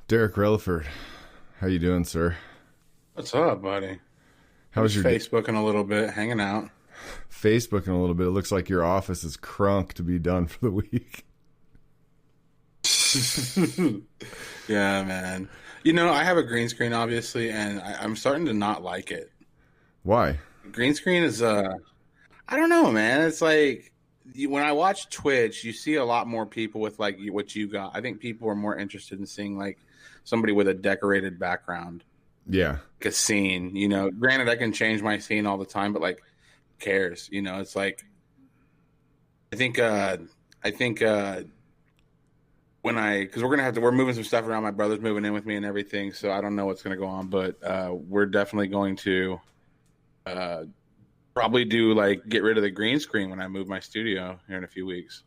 Derek Releford, how you doing, sir? What's up, buddy? How was Just your Facebooking a little bit, hanging out. Facebooking a little bit? It looks like your office is crunk to be done for the week. Yeah, man. I have a green screen, obviously, and I'm starting to not like it. Why? Green screen is, I don't know, man. It's like when I watch Twitch, you see a lot more people with like what you got. I think people are more interested in seeing like somebody with a decorated background, Yeah. like a scene. Granted, I can change my scene all the time, but like, who cares? It's like I think because we're moving some stuff around. My brother's moving in with me and everything, so I don't know what's going to go on, but we're definitely going to uh, probably do like get rid of the green screen when I move my studio here in a few weeks.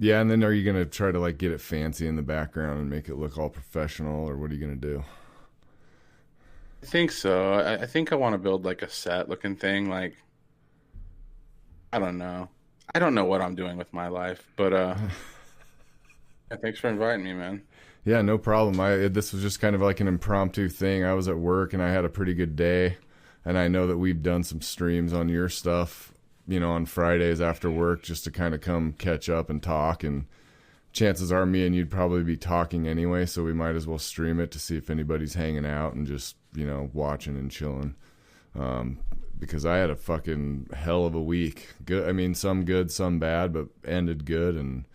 Yeah, and then are you going to try to like get it fancy in the background and make it look all professional, or what are you going to do? I think so. I think I want to build like a set looking thing. Like, I don't know. I don't know what I'm doing with my life, but yeah, thanks for inviting me, man. Yeah, no problem. This was just kind of like an impromptu thing. I was at work and I had a pretty good day, and I know that we've done some streams on your stuff, on Fridays after work just to kind of come catch up and talk, and chances are me and you'd probably be talking anyway, so we might as well stream it to see if anybody's hanging out and just, watching and chilling. Because I had a fucking hell of a week. Good. I mean, some good, some bad, but ended good, and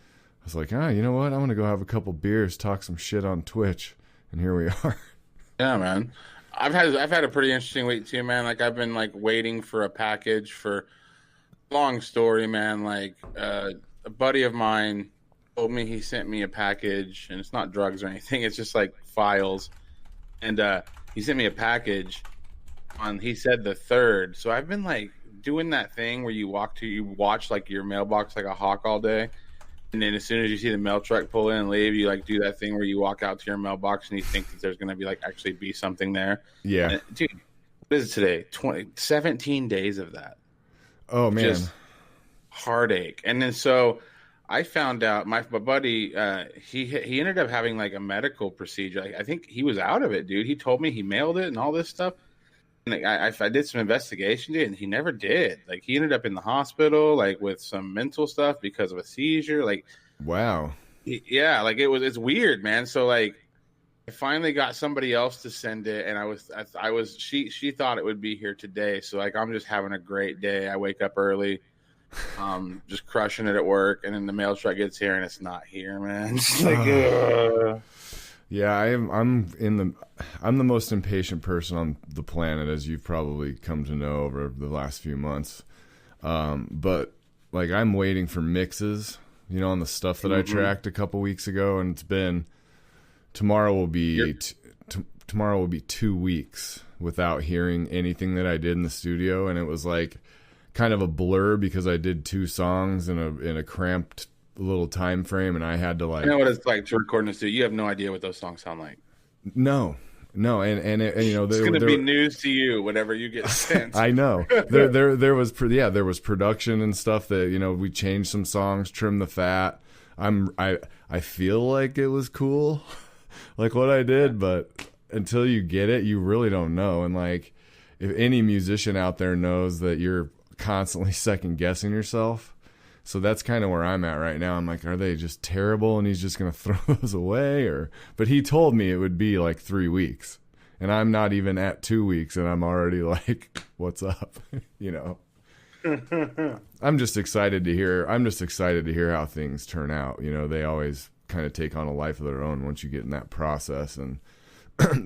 I was like, you know what? I'm going to go have a couple beers, talk some shit on Twitch. And here we are. Yeah, man. I've had a pretty interesting week too, man. Like I've been like waiting for a package for long story, man. Like a buddy of mine told me he sent me a package, and it's not drugs or anything. It's just like files. And he sent me a package on, he said the 3rd. So I've been like doing that thing where you watch like your mailbox like a hawk all day. And then as soon as you see the mail truck pull in and leave, you like do that thing where you walk out to your mailbox and you think that there's going to be like actually be something there. Yeah. And, dude, what is it today? 17 days of that. Oh, man. Just heartache. And then so I found out my buddy, he ended up having like a medical procedure. I think he was out of it, dude. He told me he mailed it and all this stuff. And I did some investigation, dude, and he never did. Like he ended up in the hospital, like with some mental stuff because of a seizure. Like, wow, yeah, like it's weird, man. So like, I finally got somebody else to send it, and she thought it would be here today. So like, I'm just having a great day. I wake up early, just crushing it at work, and then the mail truck gets here and it's not here, man. It's like, ugh. Yeah, I'm the most impatient person on the planet, as you've probably come to know over the last few months. But like I'm waiting for mixes, on the stuff that I tracked a couple weeks ago, and it's been tomorrow will be 2 weeks without hearing anything that I did in the studio, and it was like kind of a blur because I did 2 songs in a cramped little time frame, and I had to like, I know what it's like to record in the studio. You have no idea what those songs sound like. No, and it's going to be news to you whenever you get sent. I know there was production and stuff that we changed some songs, trimmed the fat. I feel like it was cool, like what I did, but until you get it, you really don't know. And like, if any musician out there knows that you're constantly second guessing yourself. So that's kind of where I'm at right now. I'm like, are they just terrible and he's just going to throw those away? But he told me it would be like 3 weeks, and I'm not even at 2 weeks, and I'm already like, what's up? I'm just excited to hear how things turn out. They always kind of take on a life of their own once you get in that process, and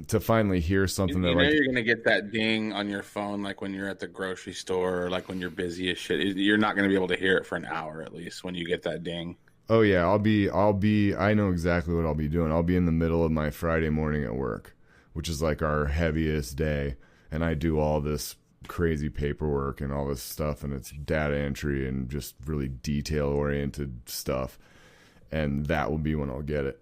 to finally hear something that like, you're gonna get that ding on your phone like when you're at the grocery store or like when you're busy as shit. You're not gonna be able to hear it for an hour at least when you get that ding. Oh yeah, I know exactly what I'll be doing. I'll be in the middle of my Friday morning at work, which is like our heaviest day, and I do all this crazy paperwork and all this stuff, and it's data entry and just really detail oriented stuff, and that will be when I'll get it.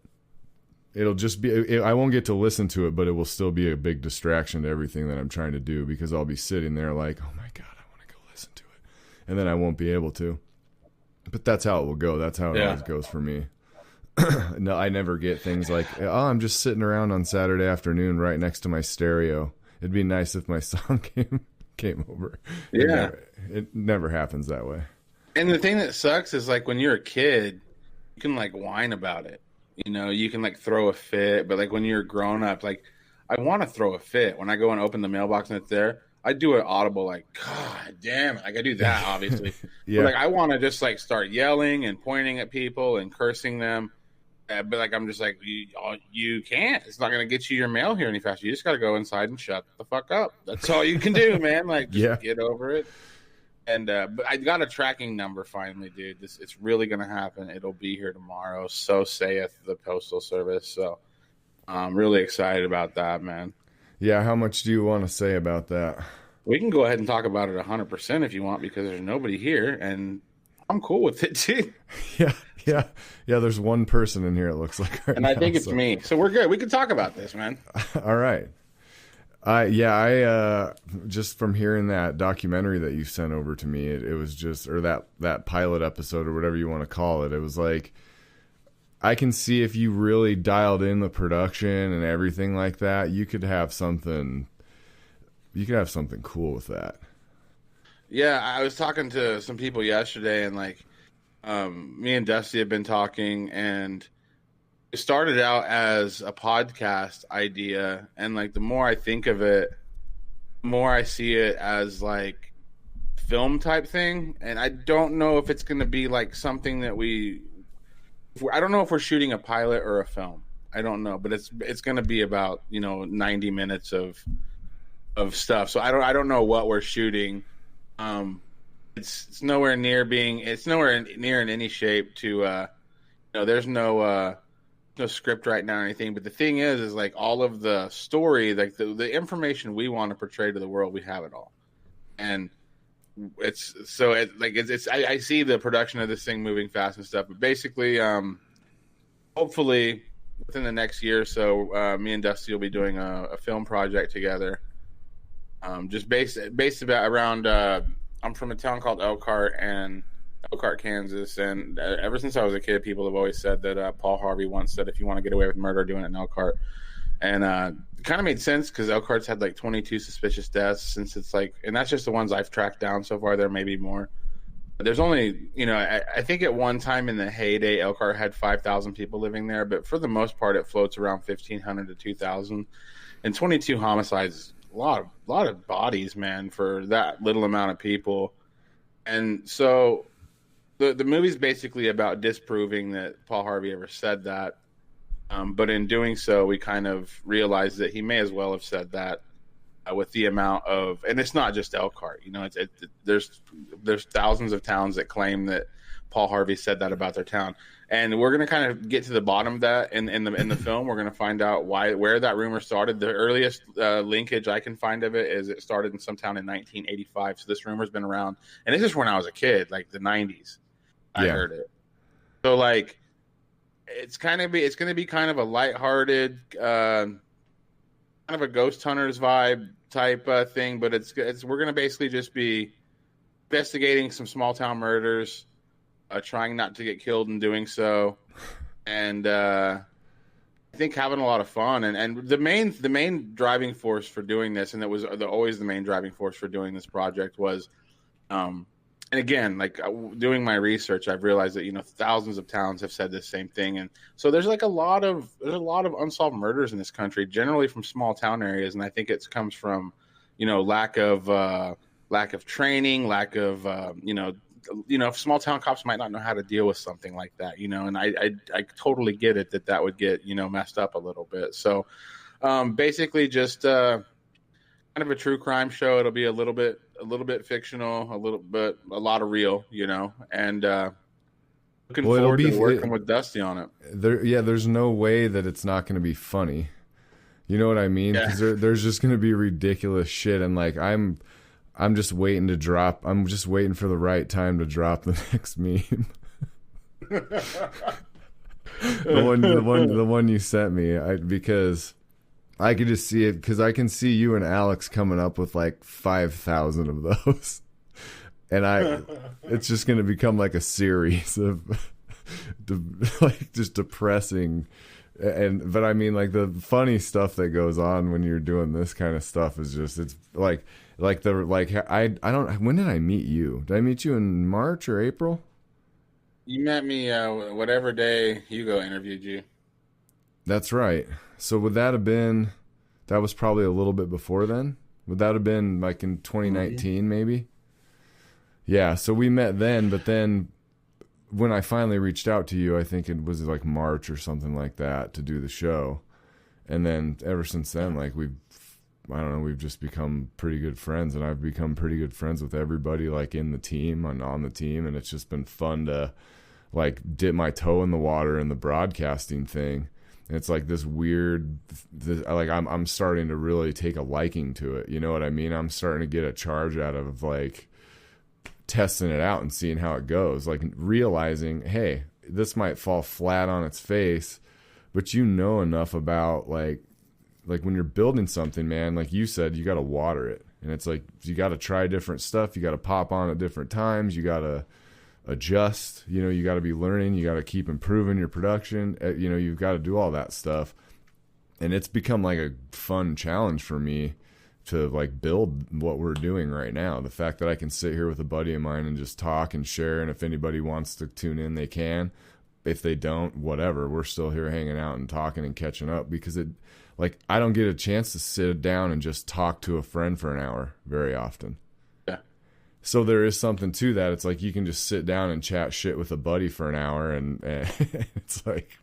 It'll just be, I won't get to listen to it, but it will still be a big distraction to everything that I'm trying to do, because I'll be sitting there like, oh my God, I want to go listen to it. And then I won't be able to. But that's how it will go. That's how it always goes for me. No, I never get things like, oh, I'm just sitting around on Saturday afternoon right next to my stereo. It'd be nice if my son came over. Yeah. It never happens that way. And the thing that sucks is like when you're a kid, you can like whine about it. You know, you can like throw a fit, but like when you're grown up, like I want to throw a fit. When I go and open the mailbox and it's there, I do an audible like, God damn it. Like I do that, obviously. Yeah. But like I want to just like start yelling and pointing at people and cursing them. But like I'm just like, you can't. It's not going to get you your mail here any faster. You just got to go inside and shut the fuck up. That's all you can do, man. Like just get over it. And but I got a tracking number finally, dude. It's really gonna happen. It'll be here tomorrow. So saith the Postal Service. So I'm really excited about that, man. Yeah, how much do you want to say about that? We can go ahead and talk about it 100% if you want, because there's nobody here, and I'm cool with it too. Yeah. There's one person in here. It looks like, right and I think it's me. So we're good. We can talk about this, man. All right. I just from hearing that documentary that you sent over to me, it was just, or that pilot episode or whatever you want to call it. It was like, I can see if you really dialed in the production and everything like that, you could have something cool with that. Yeah. I was talking to some people yesterday, and like, me and Dusty have been talking, and it started out as a podcast idea, and like the more I think of it, the more I see it as like film type thing. And I don't know if it's going to be like something that I don't know if we're shooting a pilot or a film. I don't know, but it's going to be about 90 minutes of stuff. So I don't know what we're shooting. It's nowhere near in any shape to there's no script right now or anything, but the thing is like all of the story, like the information we want to portray to the world, we have it all. And I see the production of this thing moving fast and stuff, but basically hopefully within the next year or so, me and Dusty will be doing a film project together, just based around I'm from a town called Elkhart, Kansas, and ever since I was a kid, people have always said that Paul Harvey once said, if you want to get away with murder, doing it in Elkhart. And it kind of made sense because Elkhart's had like 22 suspicious deaths since it's like, and that's just the ones I've tracked down so far. There may be more. But there's only, I think at one time in the heyday, Elkhart had 5,000 people living there, but for the most part, it floats around 1,500 to 2,000. And 22 homicides, a lot of bodies, man, for that little amount of people. And so the movie's basically about disproving that Paul Harvey ever said that. But in doing so, we kind of realized that he may as well have said that with the amount of, and it's not just Elkhart, there's thousands of towns that claim that Paul Harvey said that about their town. And we're going to kind of get to the bottom of that in the film. We're going to find out where that rumor started. The earliest linkage I can find of it is it started in some town in 1985. So this rumor's been around, and this is when I was a kid, like the 90s. I heard it. So like, it's going to be kind of a lighthearted, kind of a ghost hunters vibe type thing, but we're going to basically just be investigating some small town murders, trying not to get killed in doing so, and I think having a lot of fun. And the main driving force for doing this, and it was always the main driving force for doing this project was, and again, like doing my research, I've realized that thousands of towns have said the same thing, and so there's a lot of unsolved murders in this country, generally from small town areas, and I think it comes from lack of training, lack of small town cops might not know how to deal with something like that, and I totally get it that would get messed up a little bit. So basically just kind of a true crime show. It'll be a little bit fictional, a lot of real, and looking forward to working with Dusty on it. There's no way that it's not going to be funny. You know what I mean? Because there's just going to be ridiculous shit, and like I'm just waiting to drop. I'm just waiting for the right time to drop the next meme. the one you sent me, because I could just see it, because I can see you and Alex coming up with like 5,000 of those, and it's just going to become like a series of like just depressing. But I mean, like the funny stuff that goes on when you're doing this kind of stuff is just, it's like I don't, when did I meet you? Did I meet you in March or April? You met me whatever day Hugo interviewed you. That's right. So would that have been, that was probably a little bit before then? Would that have been like in 2019 maybe? Yeah, so we met then, but then when I finally reached out to you, I think it was like March or something like that to do the show. And then ever since then, like I don't know, we've just become pretty good friends, and I've become pretty good friends with everybody like in the team and on the team. And it's just been fun to like dip my toe in the water in the broadcasting thing. And it's like this weird, like I'm starting to really take a liking to it. You know what I mean? I'm starting to get a charge out of like testing it out and seeing how it goes. Like realizing, hey, this might fall flat on its face, but you know enough about like when you're building something, man, like you said, you got to water it. And it's like, you got to try different stuff. You got to pop on at different times. You got to adjust, you know, you got to be learning, you got to keep improving your production, you know, you've got to do all that stuff. And it's become like a fun challenge for me to like build what we're doing right now. The fact that I can sit here with a buddy of mine and just talk and share, and if anybody wants to tune in, they can. If they don't, whatever, we're still here hanging out and talking and catching up, because it, like, I don't get a chance to sit down and just talk to a friend for an hour very often. So there is something to that. It's like you can just sit down and chat shit with a buddy for an hour, and it's like,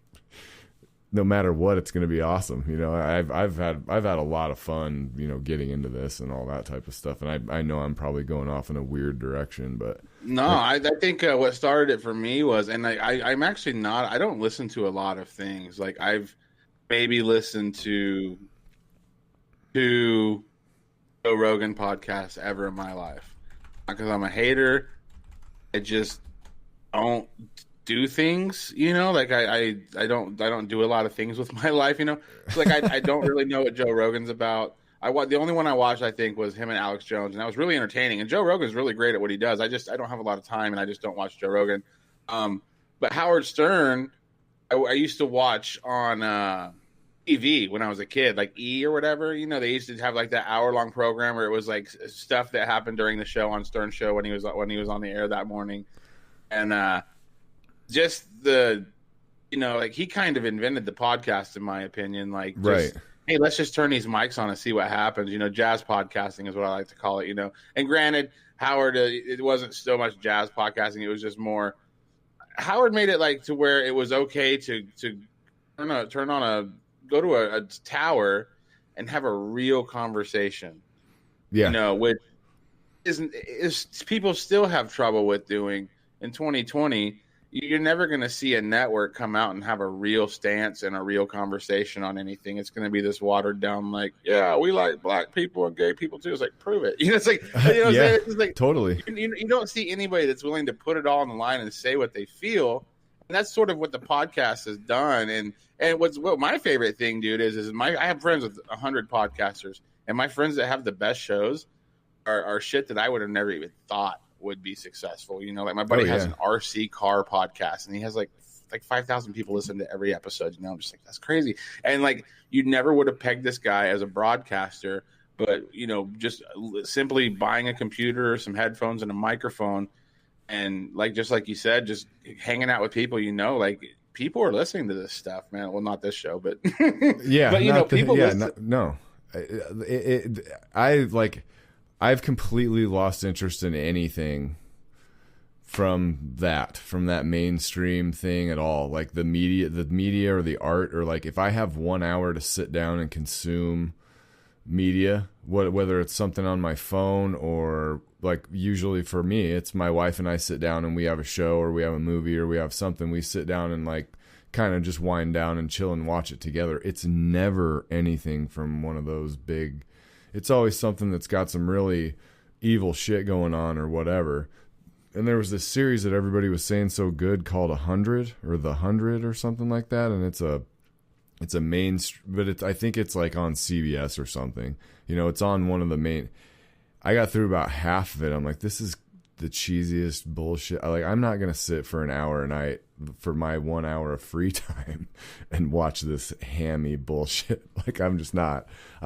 no matter what, it's going to be awesome. You know, I've had a lot of fun, you know, getting into this and all that type of stuff. And I know I'm probably going off in a weird direction, but no, I think what started it for me was, and I'm actually not, I don't listen to a lot of things. Like I've maybe listened to Joe Rogan podcasts ever in my life. Because I'm a hater, I just don't do things, you know. Like I don't do a lot of things with my life, you know. It's like I don't really know what Joe Rogan's about. The only one I watched, I think, was him and Alex Jones, and that was really entertaining. And Joe Rogan's really great at what he does. I don't have a lot of time, and I just don't watch Joe Rogan. But Howard Stern, I used to watch on TV when I was a kid, like E or whatever. You know, they used to have like that hour-long program where it was like stuff that happened during the show on Stern Show when he was on the air that morning, and just the, you know, like he kind of invented the podcast in my opinion. Like, just, right. Hey, let's just turn these mics on and see what happens. You know, jazz podcasting is what I like to call it. You know, and granted, Howard, it wasn't so much jazz podcasting; it was just more. Howard made it like to where it was okay to go to a tower and have a real conversation. Yeah. You know, which is people still have trouble with doing in 2020. You're never going to see a network come out and have a real stance and a real conversation on anything. It's going to be this watered down, like, yeah, we like black people and gay people too. It's like, prove it. You know, it's like, you know, yeah, it's like totally. You don't see anybody that's willing to put it all on the line and say what they feel. And that's sort of what the podcast has done. And what my favorite thing, dude, is I have friends with 100 podcasters, and my friends that have the best shows are shit that I would have never even thought would be successful. You know, like my buddy has an RC car podcast, and he has like 5,000 people listen to every episode. You know, I'm just like, that's crazy. And like, you never would have pegged this guy as a broadcaster, but you know, just simply buying a computer, some headphones, and a microphone, and like, just like you said, just hanging out with people, you know, like people are listening to this stuff, man. Well, not this show, but yeah, but you know, people listen. No. I've completely lost interest in anything from that mainstream thing at all. Like the media or the art, or like if I have 1 hour to sit down and consume media, whether it's something on my phone or like, usually for me, it's my wife and I sit down and we have a show or we have a movie or we have something, we sit down and like kind of just wind down and chill and watch it together. It's never anything from one of those big, it's always something that's got some really evil shit going on or whatever. And there was this series that everybody was saying so good called 100 or The 100 or something like that. And it's a main, but I think it's like on CBS or something. You know, it's on one of the main. I got through about half of it. I'm like, this is the cheesiest bullshit. Like, I'm not gonna sit for an hour a night for my 1 hour of free time and watch this hammy bullshit. Like, I'm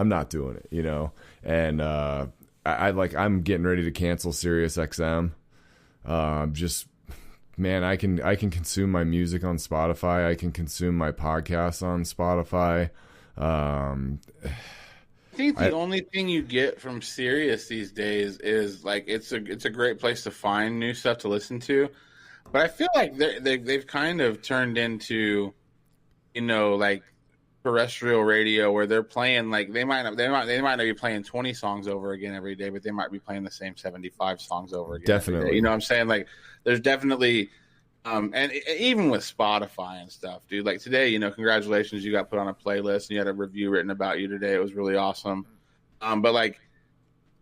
not doing it, you know. And I'm getting ready to cancel Sirius XM. Just, man, I can consume my music on Spotify. I can consume my podcasts on Spotify. I think the only thing you get from Sirius these days is like it's a great place to find new stuff to listen to, but I feel like they've kind of turned into, you know, like terrestrial radio where they're playing like they might not be playing 20 songs over again every day, but they might be playing the same 75 songs over again. Definitely, you know what I'm saying? Like there's definitely. And even with Spotify and stuff, dude, like today, you know, congratulations, you got put on a playlist and you had a review written about you today. It was really awesome. But like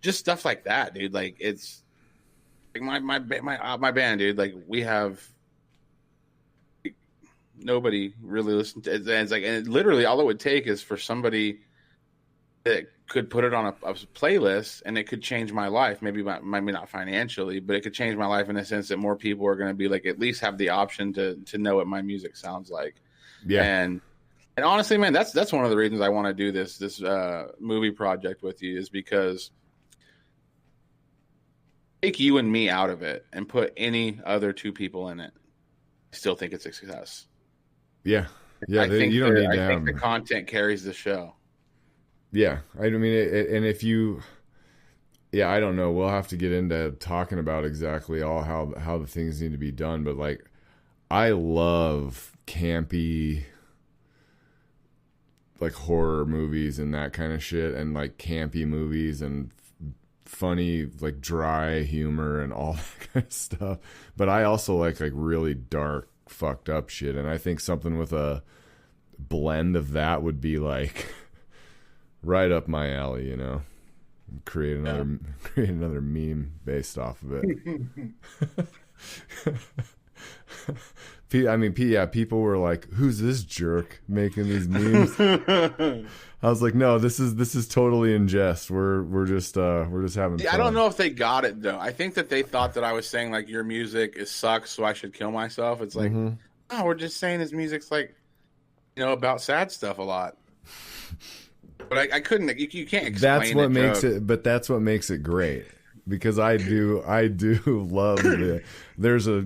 just stuff like that, dude, like it's like my band, dude, like we have nobody really listened to it. It's like, and literally all it would take is for somebody that could put it on a playlist and it could change my life. Maybe not financially, but it could change my life in the sense that more people are going to be like, at least have the option to know what my music sounds like. Yeah. And honestly, man, that's one of the reasons I want to do this movie project with you is because take you and me out of it and put any other two people in it. I still think it's a success. Yeah. Yeah. I think the content carries the show. Yeah, I mean, and if you, yeah, I don't know. We'll have to get into talking about exactly all how the things need to be done. But like, I love campy, like horror movies and that kind of shit, and like campy movies and funny, like dry humor and all that kind of stuff. But I also like really dark, fucked up shit. And I think something with a blend of that would be like right up my alley, you know. Create another meme based off of it. I mean, people were like, "Who's this jerk making these memes?" I was like, "No, this is totally in jest. We're just having fun." I don't know if they got it though. I think that they thought that I was saying like your music sucks, so I should kill myself. It's like, no, we're just saying his music's like, you know, about sad stuff a lot. But I couldn't. You can't explain. That's what makes it. But that's what makes it great, because I do love the. There's a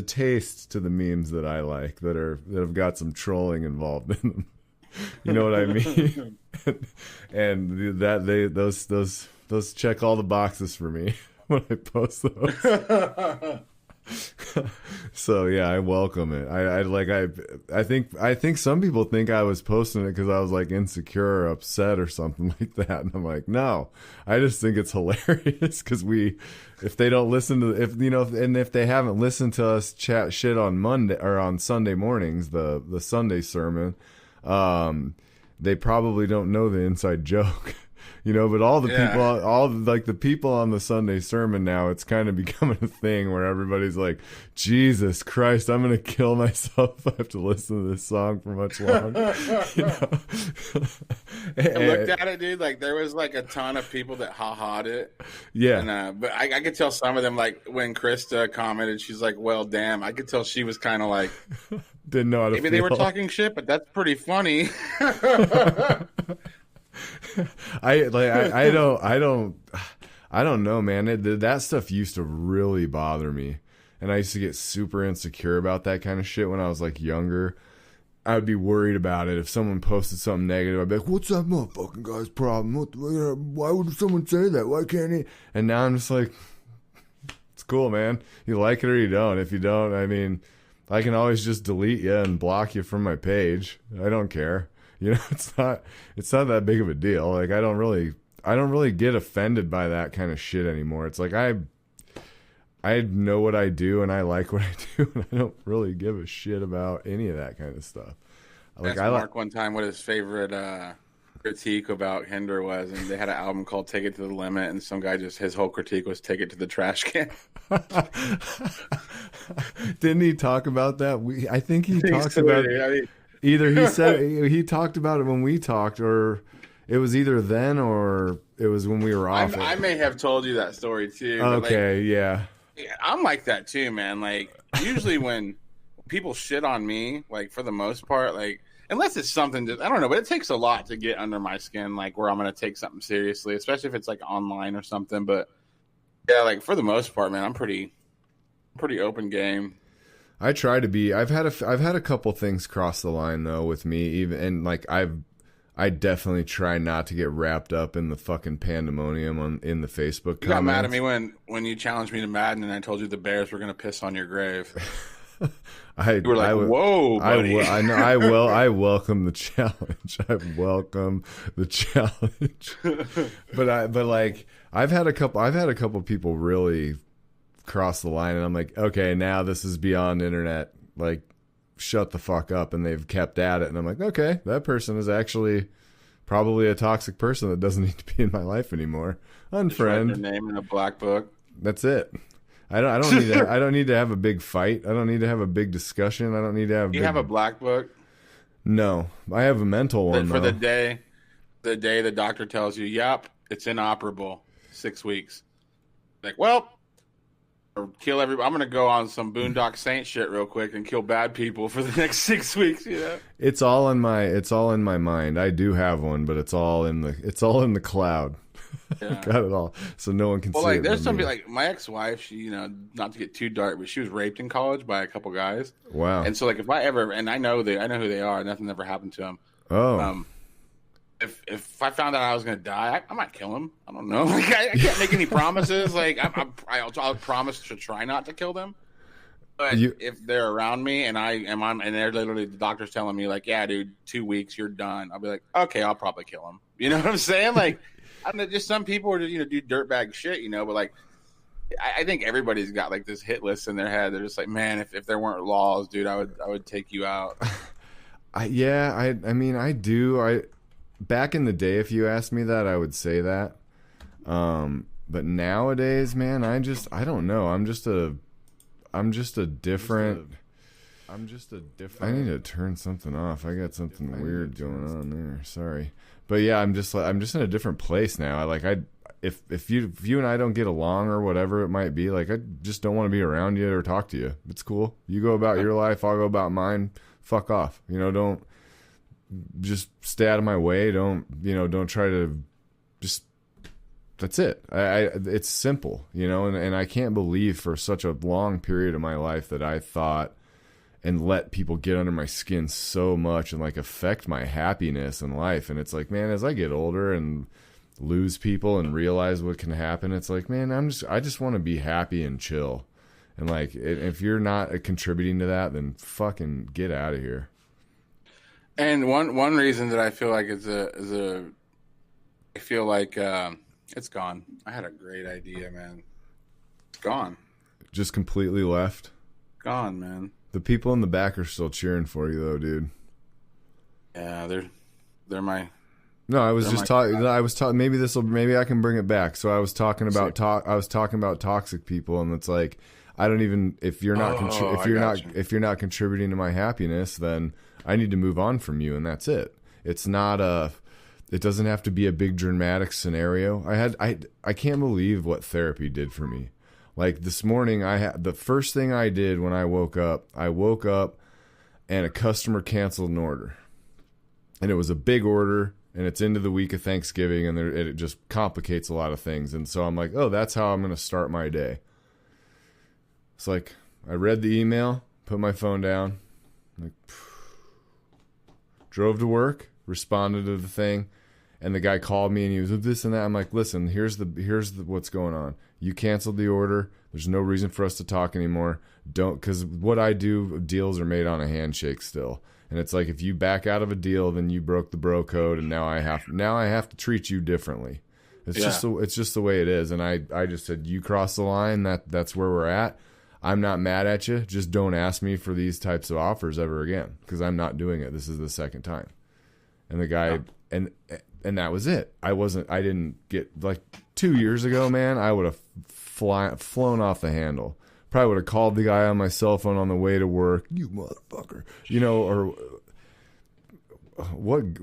taste to the memes that I like that have got some trolling involved in them. You know what I mean? And those check all the boxes for me when I post those. So yeah, I welcome it. I think some people think I was posting it because I was like insecure or upset or something like that, and I'm like, no, I just think it's hilarious because if they don't listen to, if they haven't listened to us chat shit on Monday or on Sunday mornings, the Sunday sermon, they probably don't know the inside joke. You know, but all the people on the Sunday sermon now, it's kind of becoming a thing where everybody's like, Jesus Christ, I'm going to kill myself if I have to listen to this song for much longer. You know? I looked at it, dude. Like, there was like a ton of people that ha-ha'd it. Yeah. And, but I could tell some of them, like, when Krista commented, she's like, well, damn. I could tell she was kind of like, didn't know how to maybe feel. They were talking shit, but that's pretty funny. I don't know, man. That stuff used to really bother me, and I used to get super insecure about that kind of shit when I was like younger. I would be worried about it if someone posted something negative. I'd be like, "What's that motherfucking guy's problem? Why would someone say that? Why can't he?" And now I'm just like, it's cool, man. You like it or you don't. If you don't, I mean, I can always just delete you and block you from my page. I don't care. You know, it's not that big of a deal. Like, I don't really get offended by that kind of shit anymore. It's like I know what I do and I like what I do, and I don't really give a shit about any of that kind of stuff. Like, I Mark one time what his favorite critique about Hinder was, and they had an album called "Take It to the Limit," and some guy his whole critique was "Take it to the trash can." Didn't he talk about that? I think he talked about it. Either he talked about it when we talked, or It was either then or it was when we were off. I may have told you that story too. Okay, yeah. I'm like that too, man. Like usually when people shit on me, like for the most part, like unless it's something that I don't know, but it takes a lot to get under my skin, like where I'm gonna take something seriously, especially if it's like online or something. But yeah, like for the most part, man, I'm pretty open game. I try to be. I've had a couple things cross the line though with me, even and like I definitely try not to get wrapped up in the fucking pandemonium in the Facebook comments. You got mad at me when you challenged me to Madden and I told you the Bears were gonna piss on your grave. You were like, "Whoa, buddy!" I welcome the challenge. I welcome the challenge. but like I've had a couple people really cross the line, and I'm like, okay, now this is beyond internet. Like, shut the fuck up, and they've kept at it, and I'm like, okay, that person is actually probably a toxic person that doesn't need to be in my life anymore. Unfriend. Just write their name in a black book. That's it. I don't need to have a big fight. I don't need to have a big discussion. I don't need to have. You have a black book? No, I have a mental one for the day the doctor tells you, "Yep, it's inoperable. 6 weeks." Like, well, or kill everybody. I'm gonna go on some Boondock Saint shit real quick and kill bad people for the next 6 weeks. You know, it's all in my mind. I do have one, but it's all in the cloud. Yeah. Got it all, so no one can see it. Well, like there's somebody like my ex-wife. She, not to get too dark, but she was raped in college by a couple guys. Wow. And so, like, if I ever, and I know who they are, nothing ever happened to them. Oh. If I found out I was gonna die, I might kill him. I don't know. Like, I can't make any promises. Like, I'll promise to try not to kill them. But if they're around me and and they're literally the doctor's telling me like, yeah, dude, 2 weeks, you're done. I'll be like, okay, I'll probably kill him. You know what I'm saying? Like, I don't know, just some people are just, do dirtbag shit, but like, I think everybody's got like this hit list in their head. They're just like, man, if there weren't laws, dude, I would take you out. I mean, I do. Back in the day, if you asked me that, I would say that. But nowadays, man, I don't know. I'm just a different. I need to turn something off. I got something weird going on there. Sorry, but yeah, I'm just in a different place now. If you and I don't get along or whatever it might be, like I just don't want to be around you or talk to you. It's cool. You go about your life. I'll go about mine. Fuck off. Don't just stay out of my way. Don't try to just. That's it. It's simple, and I can't believe for such a long period of my life that I thought and let people get under my skin so much and like affect my happiness in life. And it's like, man, as I get older and lose people and realize what can happen, it's like, man, I just want to be happy and chill. And like, if you're not contributing to that, then fucking get out of here. And one reason that I feel like I feel like it's gone. I had a great idea, man. It's gone. Just completely left. Gone, man. The people in the back are still cheering for you, though, dude. Yeah, they're my. No, I was just talking. I was talking. Maybe I can bring it back. So I was talking about I was talking about toxic people, and it's like I don't even. If you're not if you're not contributing to my happiness, then I need to move on from you, and that's it. It's not a. It doesn't have to be a big dramatic scenario. I can't believe what therapy did for me. Like this morning, the first thing I did when I woke up and a customer canceled an order. And it was a big order, and it's into the week of Thanksgiving, and it just complicates a lot of things. And so I'm like, oh, that's how I'm going to start my day. It's like, I read the email, put my phone down, like, drove to work, responded to the thing. And the guy called me and he was this and that. I'm like, listen, here's what's going on. You canceled the order. There's no reason for us to talk anymore. Because what I do, deals are made on a handshake still. And it's like, if you back out of a deal, then you broke the bro code, and now I have to treat you differently. It's just the way it is. And I just said, you cross the line. That's where we're at. I'm not mad at you. Just don't ask me for these types of offers ever again, because I'm not doing it. This is the second time. And the guy and that was it. I didn't get, like 2 years ago, man, I would have flown off the handle. Probably would have called the guy on my cell phone on the way to work. You motherfucker. Or what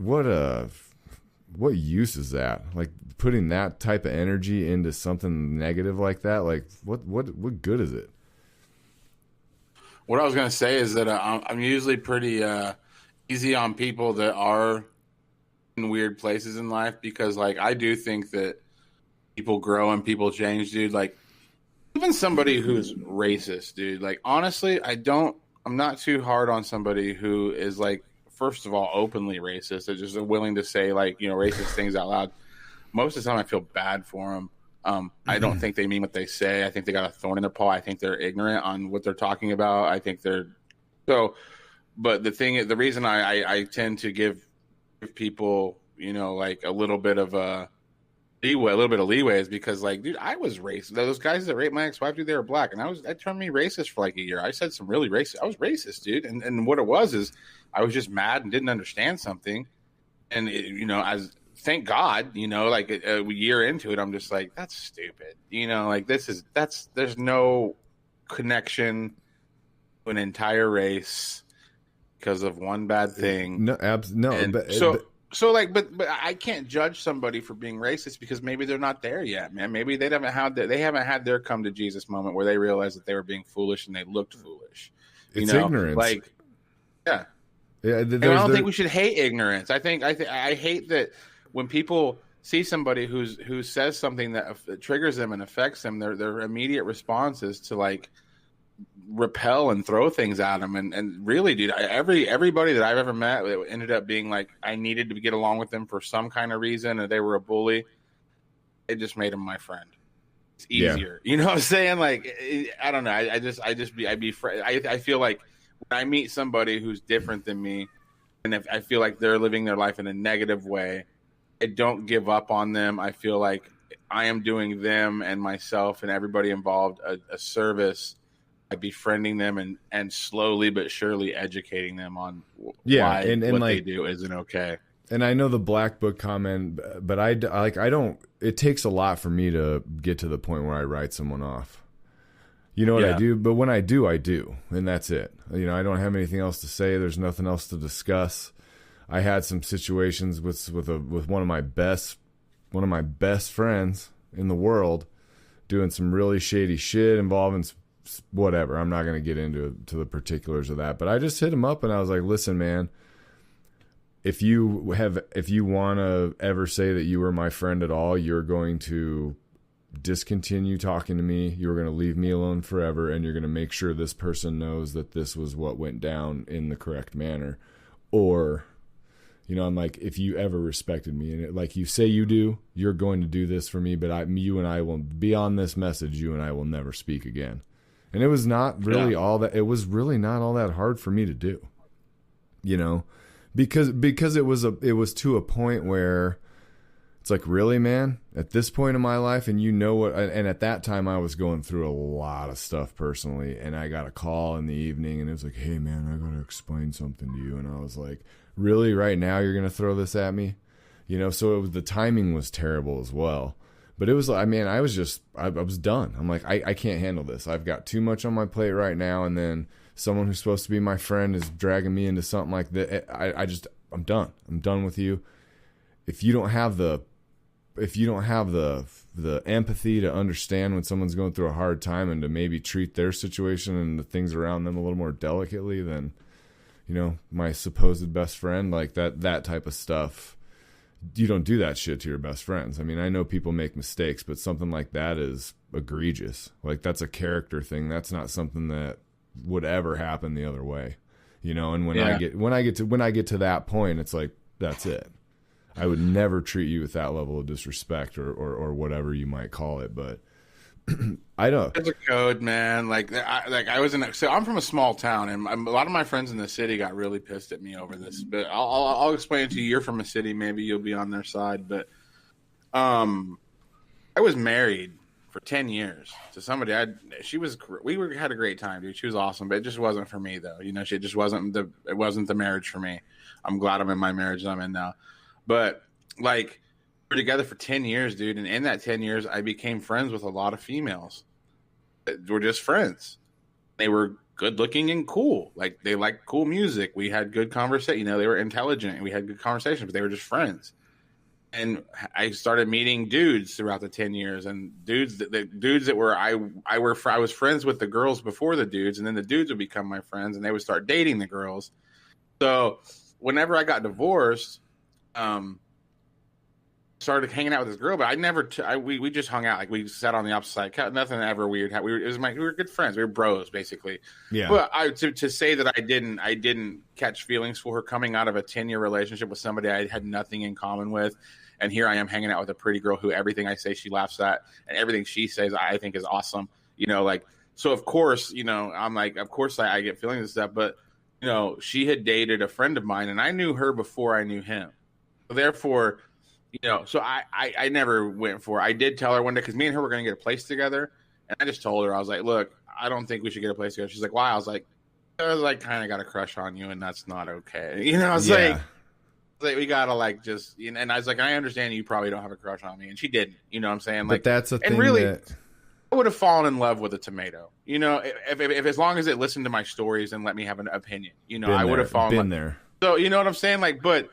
what use is that? Like putting that type of energy into something negative like that, like what good is it? What I was gonna say is that I'm usually pretty easy on people that are in weird places in life, because like I do think that people grow and people change, dude. Like even somebody who's racist, dude. Like honestly, I'm not too hard on somebody who is like, first of all, openly racist. They're just willing to say like, racist things out loud. Most of the time I feel bad for them. I don't think they mean what they say. I think they got a thorn in their paw. I think they're ignorant on what they're talking about. I think they're so. But the reason I tend to give people, like a little bit of leeway is because, like, dude, I was racist. Those guys that raped my ex-wife, dude, they were black, and that turned me racist for like a year. I said some really racist. I was racist, dude, and what it was is I was just mad and didn't understand something, and as thank God, like a year into it, I'm just like, that's stupid, like there's no connection to an entire race because of one bad thing. No, But I can't judge somebody for being racist because maybe they're not there yet, man. Maybe they haven't had their come to Jesus moment where they realized that they were being foolish and they looked foolish. It's ignorance. Like, yeah. I don't think we should hate ignorance. I hate that when people see somebody who says something that triggers them and affects them, their immediate response is to like repel and throw things at them. And really, dude, everybody that I've ever met ended up being like, I needed to get along with them for some kind of reason, or they were a bully. It just made them my friend. It's easier. Yeah. You know what I'm saying? Like, I don't know. I feel like when I meet somebody who's different than me, and if I feel like they're living their life in a negative way, I don't give up on them. I feel like I am doing them and myself and everybody involved a service by befriending them and slowly but surely educating them on why and what they do isn't okay. And I know the black book comment, but I don't. It takes a lot for me to get to the point where I write someone off. You know what I do? But when I do, and that's it. I don't have anything else to say. There's nothing else to discuss. I had some situations with one of my best friends in the world doing some really shady shit involving whatever. I'm not going to get into the particulars of that, but I just hit him up and I was like, listen, man, if you want to ever say that you were my friend at all, you're going to discontinue talking to me. You're going to leave me alone forever. And you're going to make sure this person knows that this was what went down in the correct manner. Or, I'm like, if you ever respected me and like you say you do, you're going to do this for me, but you and I will, beyond this message, you and I will never speak again. And it was not really it was really not all that hard for me to do, because it was to a point where it's like, really, man, at this point in my life, and and at that time I was going through a lot of stuff personally, and I got a call in the evening and it was like, hey man, I got to explain something to you. And I was like, really, right now you're going to throw this at me? So the timing was terrible as well. But it was like, I was done. I'm like, I can't handle this. I've got too much on my plate right now. And then someone who's supposed to be my friend is dragging me into something like that. I'm done. I'm done with you. If you don't have the empathy to understand when someone's going through a hard time and to maybe treat their situation and the things around them a little more delicately than, my supposed best friend, like that type of stuff. You don't do that shit to your best friends. I know people make mistakes, but something like that is egregious. Like that's a character thing. That's not something that would ever happen the other way, And when I get to that point, it's like, that's it. I would never treat you with that level of disrespect or whatever you might call it. But I don't. There's a code, man. So I'm from a small town, and a lot of my friends in the city got really pissed at me over this. But I'll explain it to you. You're from a city, maybe you'll be on their side. But I was married for 10 years to somebody. We had a great time, dude. She was awesome, but it just wasn't for me, though. It wasn't the marriage for me. I'm glad I'm in my marriage that I'm in now, but like. We're together for 10 years, dude. And in that 10 years, I became friends with a lot of females. We're just friends. They were good looking and cool. Like they liked cool music. We had good conversation. They were intelligent and we had good conversations, but they were just friends. And I started meeting dudes throughout the 10 years, and dudes that were I was friends with the girls before the dudes, and then the dudes would become my friends, and they would start dating the girls. So whenever I got divorced, started hanging out with this girl, but I never we just hung out, like we sat on the opposite side, nothing ever weird. We were good friends, we were bros basically. Yeah. But to say that I didn't catch feelings for her coming out of a 10-year relationship with somebody I had nothing in common with, and here I am hanging out with a pretty girl who everything I say she laughs at, and everything she says I think is awesome. Like, so of course, I'm like, of course I get feelings and stuff, but she had dated a friend of mine, and I knew her before I knew him. Therefore, so I never went for it. I did tell her one day, because me and her were going to get a place together, and I just told her, I was like, look, I don't think we should get a place together. She's like, why? I was like, kind of got a crush on you, and that's not okay. I was like, we gotta like just, and I was like, I understand you probably don't have a crush on me, and she didn't. You know what I'm saying? Like, but that's a thing. And really, I would have fallen in love with a tomato. If as long as it listened to my stories and let me have an opinion. I would have fallen been there. So you know what I'm saying? Like, but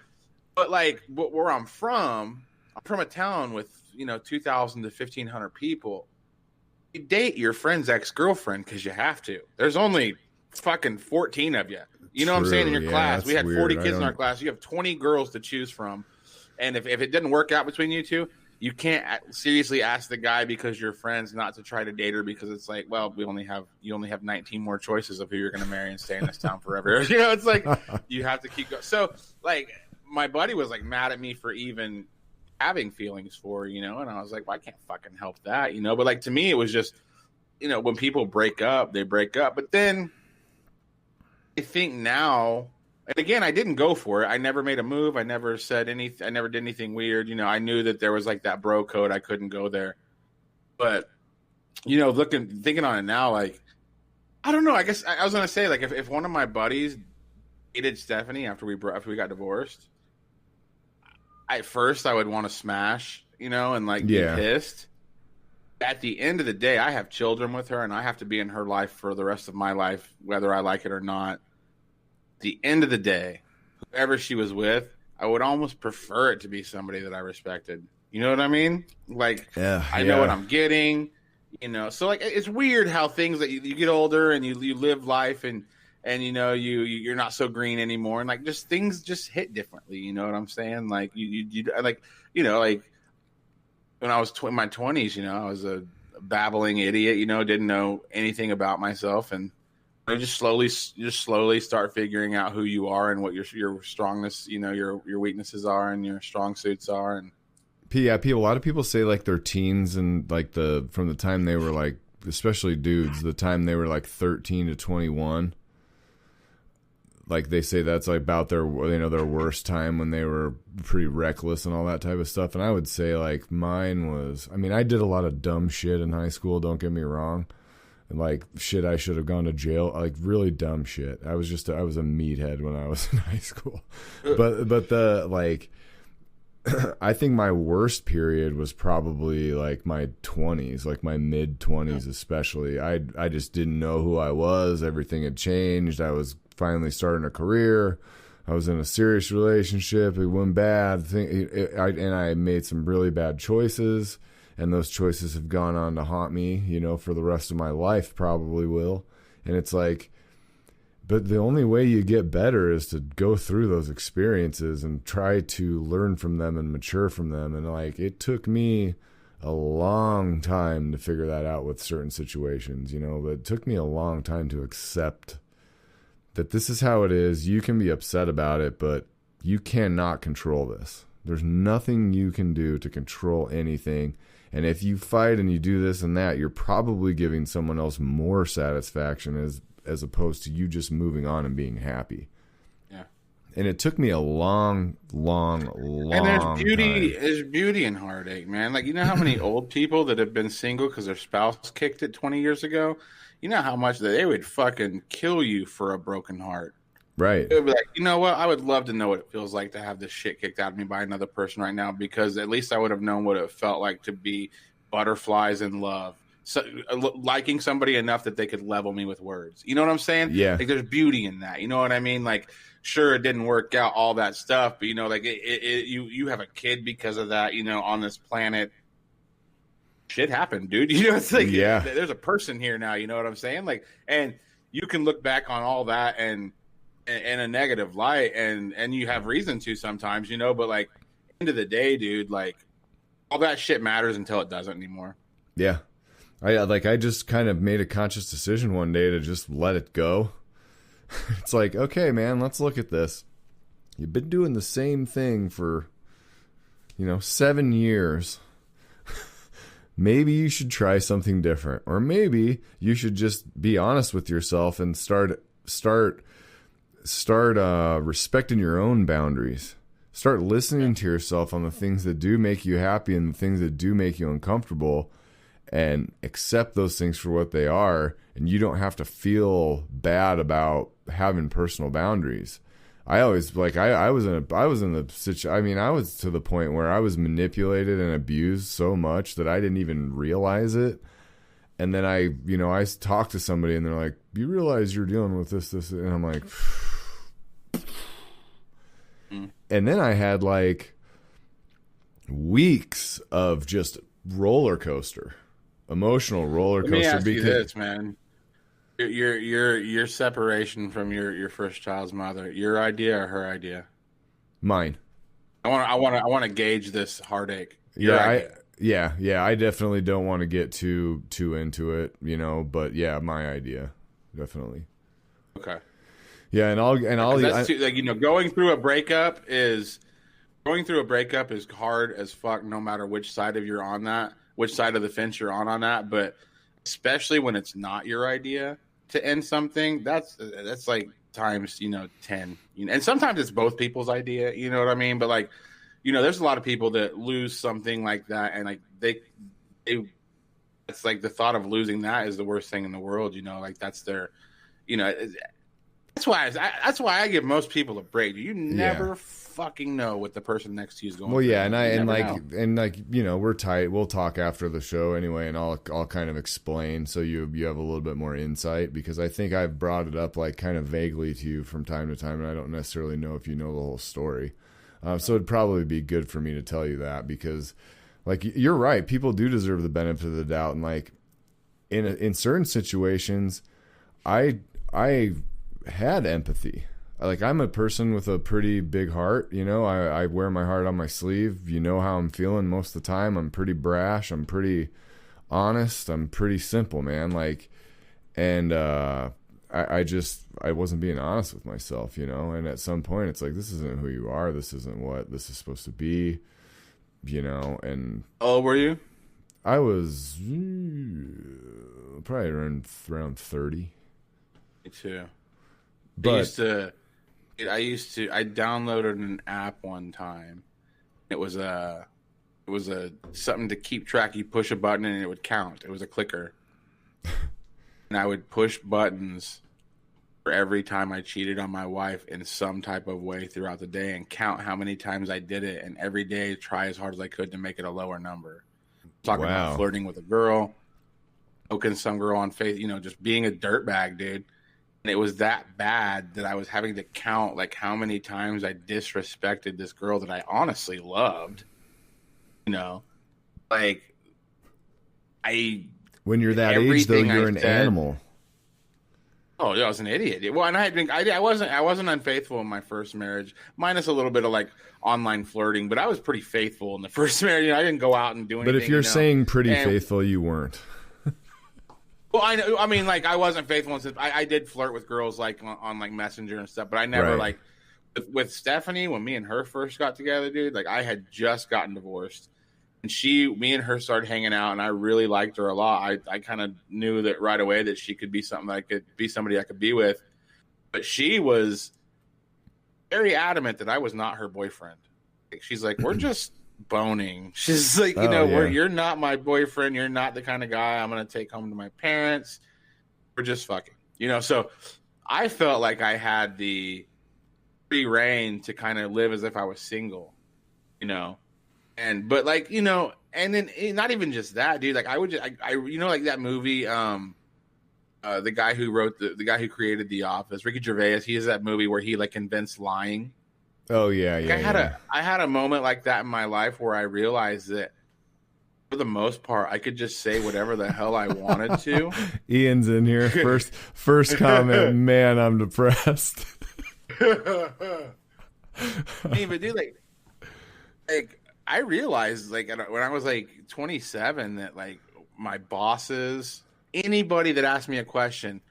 like where I'm from a town with 2,000 to 1,500 people. You date your friend's ex-girlfriend because you have to. There's only fucking 14 of you. You know what I'm saying? In your class, we had 40 kids in our class. You have 20 girls to choose from, and if it didn't work out between you two, you can't seriously ask the guy because you're friends not to try to date her, because it's like, well, you only have 19 more choices of who you're going to marry and stay in this town forever. It's like you have to keep going. So like, my buddy was like mad at me for even having feelings for, and I was like, well, I can't fucking help that, but like, to me, it was just, when people break up, they break up. But then I think now, and again, I didn't go for it. I never made a move. I never said anything. I never did anything weird. I knew that there was like that bro code. I couldn't go there. But, thinking on it now, like, I don't know. I guess I was going to say, like, if one of my buddies dated Stephanie after we got divorced, at first I would want to smash, and like be pissed. At the end of the day, I have children with her, and I have to be in her life for the rest of my life, whether I like it or not. At the end of the day, whoever she was with, I would almost prefer it to be somebody that I respected. You know what I mean? Like, I know what I'm getting, So like, it's weird how things that you get older and you live life and you're not so green anymore, and like just things just hit differently. You know what I'm saying? Like you like when I was in my 20s, I was a babbling idiot. Didn't know anything about myself, and I just slowly start figuring out who you are and what your strongness, your weaknesses are and your strong suits are. And a lot of people say like their teens and like from the time they were like, especially dudes, the time they were like 13 to 21. Like they say that's like about their worst time, when they were pretty reckless and all that type of stuff. And I would say like mine was, I did a lot of dumb shit in high school, don't get me wrong. And like shit I should have gone to jail, like really dumb shit. I was a meathead when I was in high school. But the like I think my worst period was probably like my 20s, like my mid 20s especially. I just didn't know who I was. Everything had changed. I was finally starting a career. I was in a serious relationship. It went bad. And I made some really bad choices, and those choices have gone on to haunt me, for the rest of my life, probably will. And it's like, but the only way you get better is to go through those experiences and try to learn from them and mature from them. And like, it took me a long time to figure that out with certain situations, but it took me a long time to accept that this is how it is. You can be upset about it, but you cannot control this. There's nothing you can do to control anything. And if you fight and you do this and that, you're probably giving someone else more satisfaction as opposed to you just moving on and being happy. Yeah. And it took me a long and there's beauty in heartache, man. Like, how many old people that have been single because their spouse kicked it 20 years ago? You know how much that they would fucking kill you for a broken heart. Right. It would be like, you know what? I would love to know what it feels like to have this shit kicked out of me by another person right now, because at least I would have known what it felt like to be butterflies in love, liking somebody enough that they could level me with words. You know what I'm saying? Yeah. Like there's beauty in that. You know what I mean? Like, sure, it didn't work out, all that stuff, but you know, like you have a kid because of that. You know, on this planet, shit happened, dude. You know, it's like there's a person here now. You know what I'm saying? Like, and you can look back on all that and in a negative light, and you have reason to sometimes, you know. But like, end of the day, dude, like all that shit matters until it doesn't anymore. Yeah. I just kind of made a conscious decision one day to just let it go. It's like, okay, man, let's look at this. You've been doing the same thing for, 7 years. Maybe you should try something different, or maybe you should just be honest with yourself and start respecting your own boundaries. Start listening to yourself on the things that do make you happy and the things that do make you uncomfortable, and accept those things for what they are. And you don't have to feel bad about having personal boundaries. I always I was to the point where I was manipulated and abused so much that I didn't even realize it. And then I talked to somebody and they're like, you realize you're dealing with this, and I'm like, and then I had like weeks of just emotional roller coaster. Let me ask you this, man. Your separation from your first child's mother, your idea or her idea? Mine. I want to gauge this heartache. I definitely don't want to get too into it, but yeah, my idea, definitely. Okay. Yeah, and I'll going through a breakup is hard as fuck, no matter which side of the fence you're on that, but especially when it's not your idea to end something, that's like times 10, and sometimes it's both people's idea, you know what I mean? But like, there's a lot of people that lose something like that, and like it's like the thought of losing that is the worst thing in the world, like that's their, that's why I give most people a break. You never fucking know what the person next to you is going. Well, yeah, through. We're tight. We'll talk after the show anyway, and I'll kind of explain so you have a little bit more insight, because I think I've brought it up like kind of vaguely to you from time to time, and I don't necessarily know if you know the whole story. So it'd probably be good for me to tell you that, because like you're right, people do deserve the benefit of the doubt, and like in certain situations, I had empathy. Like, I'm a person with a pretty big heart, I wear my heart on my sleeve. How I'm feeling most of the time. I'm pretty brash. I'm pretty honest. I'm pretty simple, man. Like, and I wasn't being honest with myself, and at some point it's like, this isn't who you are. This isn't what this is supposed to be, and. Oh, were you? I was probably around 30. Me too. But I downloaded an app one time. It was something to keep track. You push a button and it would count. It was a clicker. And I would push buttons for every time I cheated on my wife in some type of way throughout the day, and count how many times I did it, and every day try as hard as I could to make it a lower number. Talking about flirting with a girl, poking some girl on face, just being a dirtbag, dude. And it was that bad that I was having to count like how many times I disrespected this girl that I honestly loved. Like when you're that age, though, you're an animal. Oh, yeah, I was an idiot. Well, and I wasn't unfaithful in my first marriage, minus a little bit of like online flirting, but I was pretty faithful in the first marriage. I didn't go out and do anything. But if you're saying pretty faithful, you weren't. Well, I mean, like, I wasn't faithful. I did flirt with girls, like, on like, Messenger and stuff, but I never, like, with Stephanie, when me and her first got together, dude, like, I had just gotten divorced, and me and her started hanging out, and I really liked her a lot. I kind of knew that right away that she could be somebody I could be with, but she was very adamant that I was not her boyfriend. Like, she's like, we're just boning. She's like, you're not my boyfriend. You're not the kind of guy I'm going to take home to my parents. We're just fucking, So I felt like I had the free reign to kind of live as if I was single, but like, and then not even just that, dude. Like I would just, you know, like that movie, the guy who wrote the guy who created The Office, Ricky Gervais. He has that movie where he like invents lying. Oh yeah, yeah. I had a moment like that in my life where I realized that for the most part, I could just say whatever the hell I wanted to. Ian's in here. First comment, man, I'm depressed. But dude, like I realized like when I was like 27 that like my bosses, anybody that asked me a question,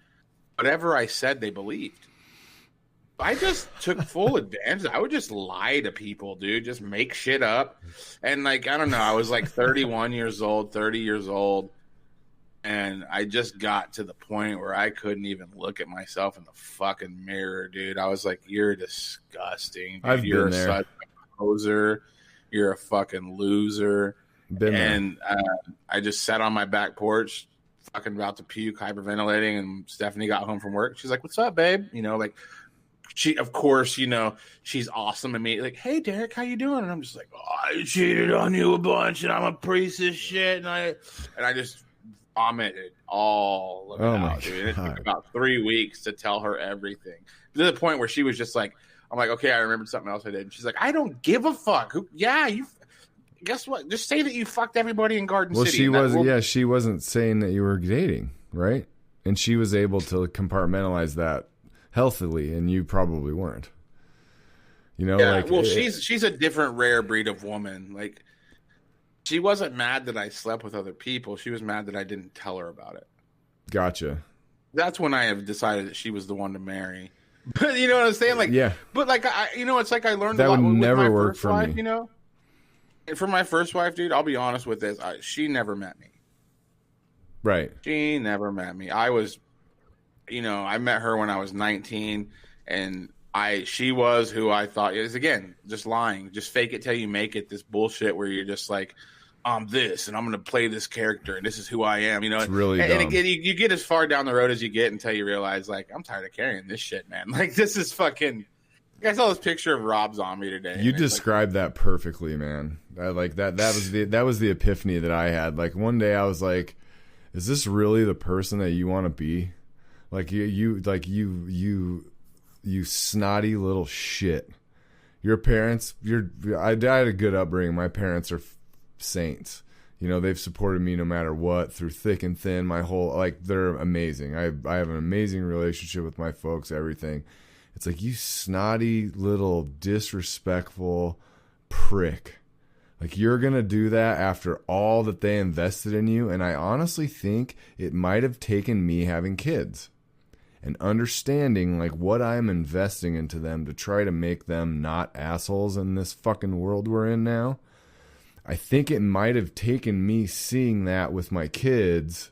whatever I said, they believed. I just took full advantage. I would just lie to people, dude. Just make shit up. And like, I don't know. I was like 31 years old, 30 years old. And I just got to the point where I couldn't even look at myself in the fucking mirror, dude. I was like, you're disgusting. Dude. You're such a poser. You're a fucking loser. And I just sat on my back porch, fucking about to puke, hyperventilating. And Stephanie got home from work. She's like, what's up, babe? You know, like, she, of course, you know, she's awesome and me. Like, hey, Derek, how you doing? And I'm just like, oh, I cheated on you a bunch, and I'm a piece of shit. And I just vomited all of it out, dude. It took about 3 weeks to tell her everything. To the point where she was just like, I'm like, okay, I remembered something else I did. And she's like, I don't give a fuck. You guess what? Just say that you fucked everybody in Garden City. Well, she wasn't saying that you were dating, right? And she was able to compartmentalize that healthily, and you probably weren't. You know, yeah, like, well, she's a different rare breed of woman. Like, she wasn't mad that I slept with other people. She was mad that I didn't tell her about it. Gotcha. That's when I have decided that she was the one to marry. But you know what I'm saying? Like, yeah. But like, it's like I learned that a lot would with never my work first for wife, me. You know, and for my first wife, dude, I'll be honest with this: she never met me. Right. She never met me. I was, you know, I met her when I was 19, and she was who I thought is, again, just lying, just fake it till you make it. This bullshit where you're just like, I'm this, and I'm going to play this character, and this is who I am. You know, it's really and dumb. again, you get as far down the road as you get until you realize, like, I'm tired of carrying this shit, man. Like, this is fucking. I saw this picture of Rob Zombie today. You described that perfectly, man. Like that was the epiphany that I had. Like one day I was like, is this really the person that you want to be? Like you snotty little shit. Your parents, I had a good upbringing. My parents are saints. You know, they've supported me no matter what, through thick and thin. My whole, like, they're amazing. I have an amazing relationship with my folks, everything. It's like, you snotty little disrespectful prick. Like, you're going to do that after all that they invested in you. And I honestly think it might have taken me having kids and understanding, like, what I'm investing into them to try to make them not assholes in this fucking world we're in now. I think it might have taken me seeing that with my kids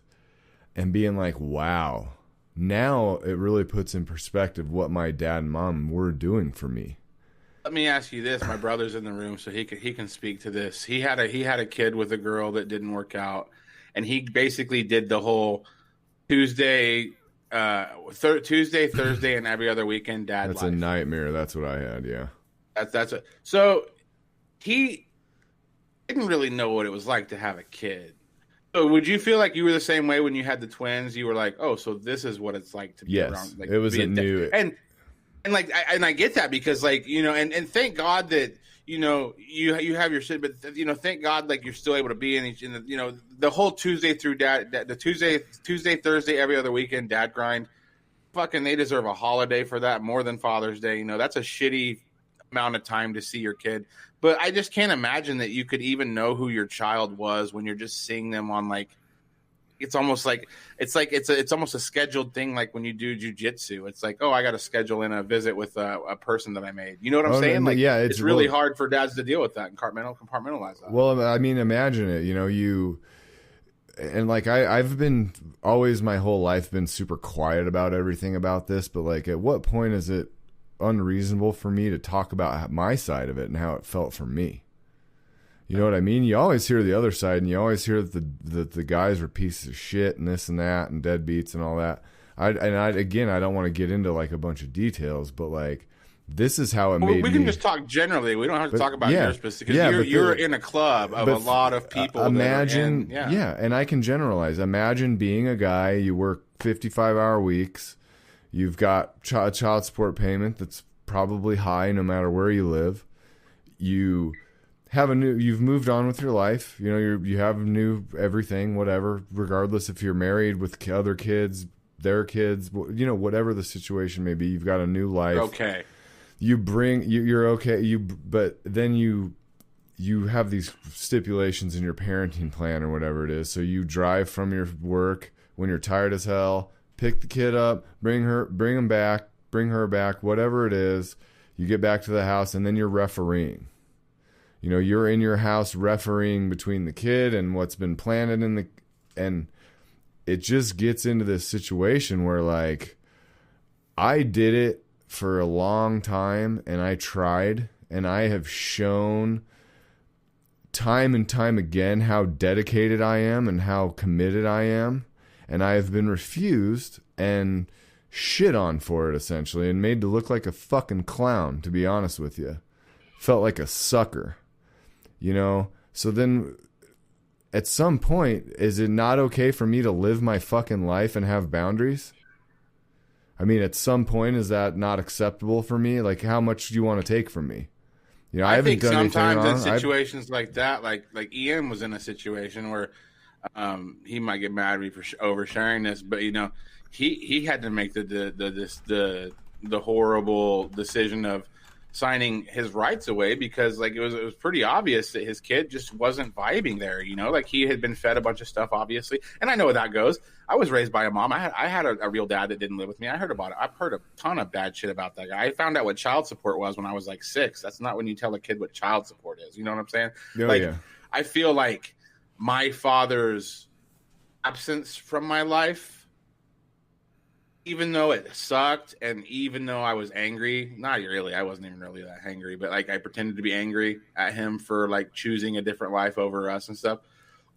and being like, wow, now it really puts in perspective what my dad and mom were doing for me. Let me ask you this. My brother's in the room, so he can speak to this. He had a kid with a girl that didn't work out, and he basically did the whole Tuesday, Thursday, and every other weekend dad That's life. A nightmare. That's what I had, yeah. That's it. So he didn't really know what it was like to have a kid. So would you feel like you were the same way when you had the twins? You were like, oh, so this is what it's like to be around. Like, it was a new... And like, I get that because, like, you know, and thank God that, you know, you have your shit, but, you know, thank God, like, you're still able to be in the, you know, the whole Tuesday through the Tuesday, Thursday, every other weekend dad grind. Fucking, they deserve a holiday for that more than Father's Day. You know, that's a shitty amount of time to see your kid. But I just can't imagine that you could even know who your child was when you're just seeing them on, like, it's almost a scheduled thing, like when you do jujitsu. It's like, oh, I got to schedule in a visit with a person that I made. You know what I'm saying? Like, yeah, it's really hard for dads to deal with that and compartmentalize that. Well, I mean, imagine it. You know, and like I've been always my whole life been super quiet about everything about this, but like, at what point is it unreasonable for me to talk about my side of it and how it felt for me? You know what I mean? You always hear the other side, and you always hear that the guys are pieces of shit and this and that and deadbeats and all that. I don't want to get into like a bunch of details, but like, This is how it Well, made we me. can just talk generally. We don't have to talk about your specific, because you're in a club of a lot of people. Imagine, that are in, and I can generalize. Imagine being a guy, you work 55-hour weeks, you've got child support payment that's probably high no matter where you live. You've moved on with your life. You know, you have new everything, whatever, regardless if you're married with other kids, their kids, you know, whatever the situation may be, you've got a new life. Okay. You're okay. But then you have these stipulations in your parenting plan or whatever it is. So you drive from your work when you're tired as hell, pick the kid up, bring him back, bring her back, whatever it is. You get back to the house and then you're refereeing. You know, you're in your house refereeing between the kid and what's been planted and it just gets into this situation where, like, I did it for a long time and I tried, and I have shown time and time again how dedicated I am and how committed I am, and I have been refused and shit on for it, essentially, and made to look like a fucking clown, to be honest with you. Felt like a sucker, you know? So then at some point, is it not okay for me to live my fucking life and have boundaries? I mean, at some point, is that not acceptable for me? Like, how much do you want to take from me? You know, I haven't done anything wrong. Sometimes in situations like that, like Ian was in a situation where he might get mad at me for oversharing this, but, you know, he had to make the horrible decision of signing his rights away because, like, it was pretty obvious that his kid just wasn't vibing there, you know? Like, he had been fed a bunch of stuff, obviously, and I know how that goes. I was raised by a mom. I had a real dad that didn't live with me. I heard about it. I've heard a ton of bad shit about that guy. I found out what child support was when I was like 6. That's not when you tell a kid what child support is. You know what I'm saying? I feel like my father's absence from my life, even though it sucked and even though I was angry, not really, I wasn't even really that angry, but, like, I pretended to be angry at him for, like, choosing a different life over us and stuff.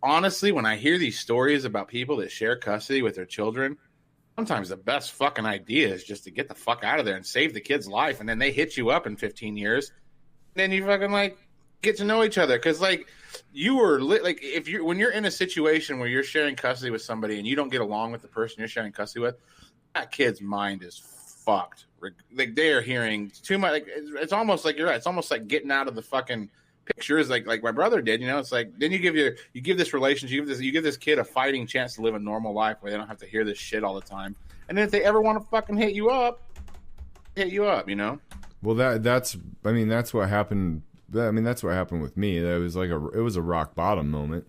Honestly, when I hear these stories about people that share custody with their children, sometimes the best fucking idea is just to get the fuck out of there and save the kid's life, and then they hit you up in 15 years, and then you fucking, like, get to know each other. Because, like, you were like, when you're in a situation where you're sharing custody with somebody and you don't get along with the person you're sharing custody with, that kid's mind is fucked. Like, they are hearing too much. Like, it's almost like, you're right. It's almost like getting out of the fucking pictures, like my brother did. You know, it's like, then you give this relationship, you give this kid a fighting chance to live a normal life where they don't have to hear this shit all the time. And then if they ever want to fucking hit you up, you know. Well, that's what happened. I mean, that's what happened with me. That was like it was a rock bottom moment,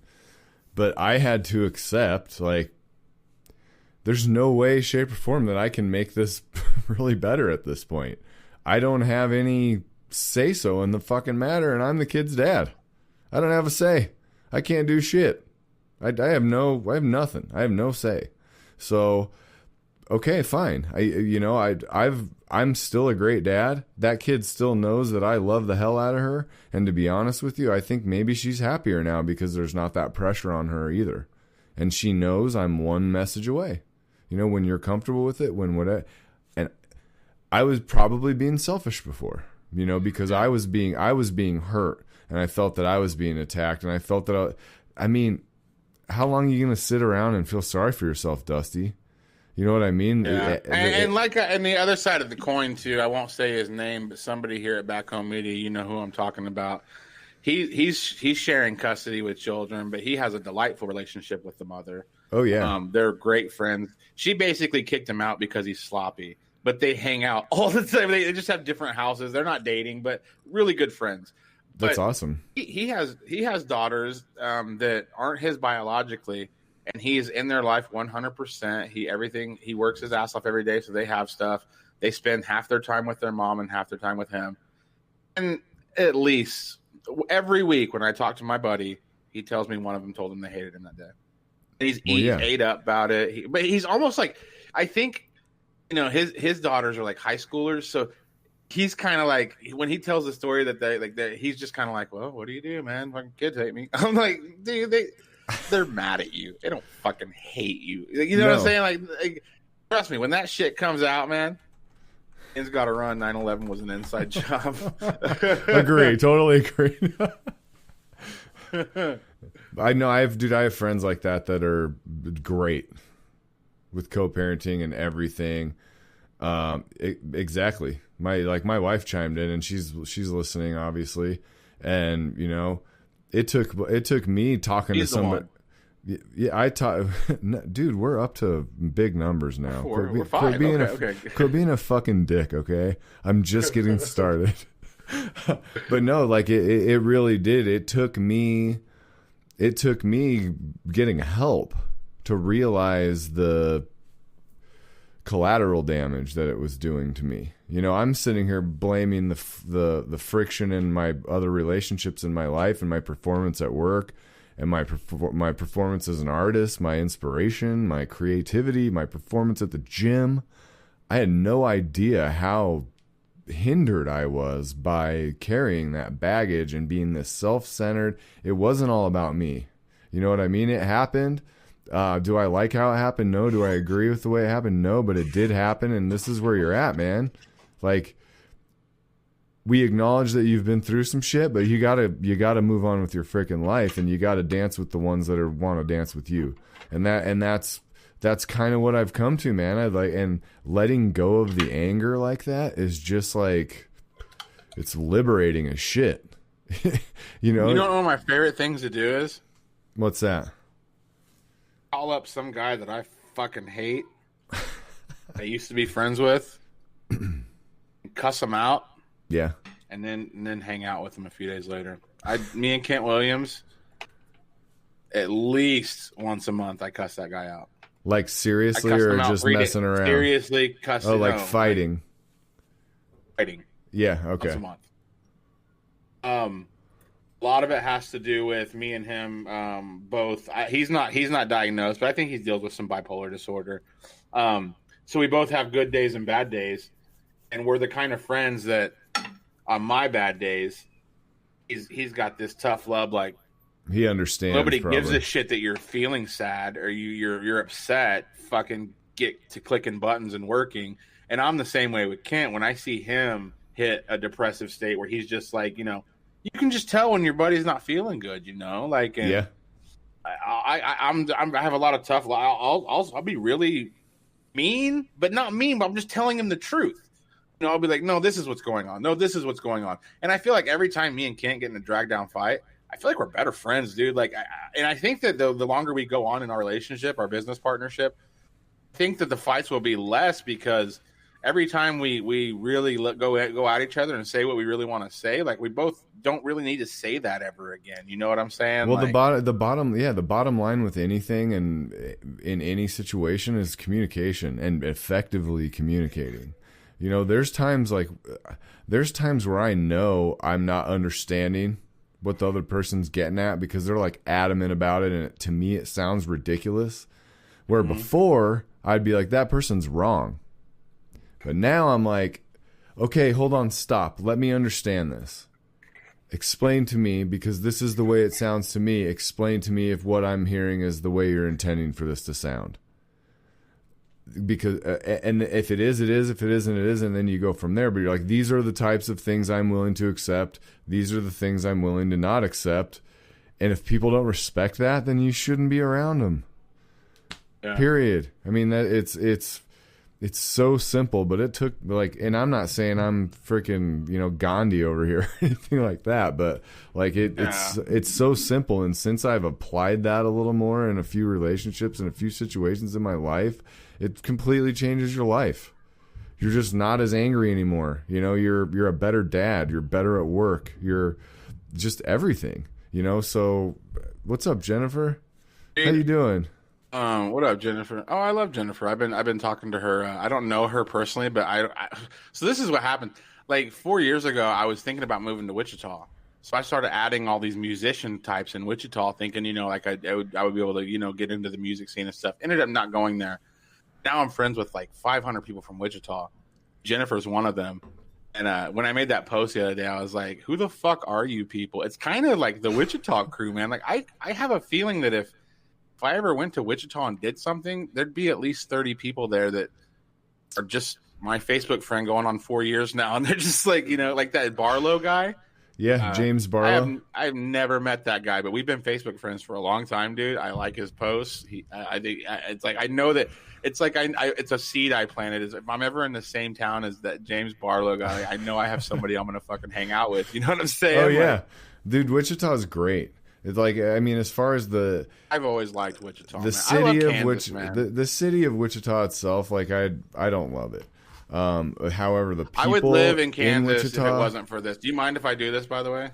but I had to accept, like, there's no way, shape, or form that I can make this really better at this point. I don't have any say-so in the fucking matter, and I'm the kid's dad. I don't have a say. I can't do shit. I have nothing. I have no say. So, okay, fine. I'm still a great dad. That kid still knows that I love the hell out of her, and to be honest with you, I think maybe she's happier now because there's not that pressure on her either. And she knows I'm one message away. You know, when you're comfortable with it, and I was probably being selfish before, you know, because I was being hurt, and I felt that I was being attacked, and I felt that I mean, how long are you going to sit around and feel sorry for yourself, Dusty? You know what I mean? Yeah. And the other side of the coin too, I won't say his name, but somebody here at Back Home Media, you know who I'm talking about. He's sharing custody with children, but he has a delightful relationship with the mother. Oh yeah. They're great friends. She basically kicked him out because he's sloppy, but they hang out all the time. They just have different houses. They're not dating, but really good friends. That's awesome. He has daughters that aren't his biologically, and he's in their life 100%. He works his ass off every day, so they have stuff. They spend half their time with their mom and half their time with him. And at least every week when I talk to my buddy, he tells me one of them told him they hated him that day. And he's ate up about it. But he's almost like, I think, you know, his daughters are like high schoolers, so he's kind of like, when he tells the story that he's just kind of like, well, what do you do, man? Fucking kids hate me. I'm like, dude, they're mad at you. They don't fucking hate you. You know what I'm saying? Like, trust me, when that shit comes out, man, It's got to run. 9/11 was an inside job. Agree. Totally agree. I know I have friends like that are great with co-parenting and everything. Exactly. My wife chimed in and she's listening obviously. And you know, it took me talking to somebody. Yeah, dude, we're up to big numbers now. We're fine. Quit being a fucking dick, okay? I'm just getting started. But no, like it really did. It took me getting help to realize the collateral damage that it was doing to me. You know, I'm sitting here blaming the friction in my other relationships in my life and my performance at work and my performance as an artist, my inspiration, my creativity, my performance at the gym. I had no idea how hindered I was by carrying that baggage and being this self-centered. It wasn't all about me. You know what I mean? It happened. Do I like how it happened? No. Do I agree with the way it happened? No, but it did happen, and this is where you're at, man. Like, we acknowledge that you've been through some shit, but you gotta move on with your freaking life, and you gotta dance with the ones that want to dance with you. And that's kind of what I've come to, man. And letting go of the anger like that is just like, it's liberating as shit. You know one of my favorite things to do is? What's that? Call up some guy that I fucking hate that I used to be friends with, and cuss him out. Yeah. And then hang out with him a few days later. Me and Kent Williams, at least once a month, I cuss that guy out. Like seriously, or just messing around? Seriously, cussing. Oh, like fighting. Fighting. Yeah. Okay. Once a month. A lot of it has to do with me and him. Both. He's not diagnosed, but I think he deals with some bipolar disorder. So we both have good days and bad days, and we're the kind of friends that on my bad days, he's got this tough love, like he understands. Nobody gives a shit that you're feeling sad or you're upset. Fucking get to clicking buttons and working. And I'm the same way with Kent. When I see him hit a depressive state where he's just like, you know, you can just tell when your buddy's not feeling good, you know, like, and yeah. I have a lot of tough. I'll be really mean, but not mean. But I'm just telling him the truth. You know, I'll be like, no, this is what's going on. No, this is what's going on. And I feel like every time me and Kent get in a drag down fight, I feel like we're better friends, dude. Like, and I think that the longer we go on in our relationship, our business partnership, I think that the fights will be less because every time we really go at each other and say what we really want to say, like we both don't really need to say that ever again. You know what I'm saying? Well, like, the bottom line with anything and in any situation is communication and effectively communicating. You know, there's times where I know I'm not understanding what the other person's getting at because they're like adamant about it, and to me it sounds ridiculous. Where before I'd be like, that person's wrong. But now I'm like, okay, hold on, stop. Let me understand this. Explain to me, because this is the way it sounds to me. Explain to me if what I'm hearing is the way you're intending for this to sound. Because and if it is, it is. If it isn't, it isn't. Then you go from there. But you're like, these are the types of things I'm willing to accept. These are the things I'm willing to not accept. And if people don't respect that, then you shouldn't be around them. Yeah. Period. I mean, that it's so simple, but it took like, and I'm not saying I'm freaking, you know, Gandhi over here or anything like that, but like it's so simple. And since I've applied that a little more in a few relationships and a few situations in my life, it completely changes your life. You're just not as angry anymore. You know, you're a better dad. You're better at work. You're just everything, you know? So what's up, Jennifer? How you doing? What up, Jennifer? Oh, I love Jennifer. I've been talking to her. I don't know her personally, but so this is what happened. Like 4 years ago, I was thinking about moving to Wichita. So I started adding all these musician types in Wichita, thinking, you know, like I would be able to, you know, get into the music scene and stuff. Ended up not going there. Now I'm friends with like 500 people from Wichita. Jennifer's one of them. And when I made that post the other day, I was like, who the fuck are you people? It's kind of like the Wichita crew, man. Like I have a feeling that if I ever went to Wichita and did something, there'd be at least 30 people there that are just my Facebook friend going on 4 years now, and they're just like, you know, like that Barlow guy. Yeah, James Barlow. I've never met that guy, but we've been Facebook friends for a long time, dude. I like his posts. I think it's like I know that it's like it's a seed I planted. Is if I'm ever in the same town as that James Barlow guy, I know I have somebody I'm gonna fucking hang out with. You know what I'm saying? Oh yeah, dude, Wichita is great. It's like, I mean, as far as I've always liked Wichita. The city of the city of Wichita itself, like I don't love it. However, the people I would live in Kansas Wichita, if it wasn't for this. Do you mind if I do this? By the way,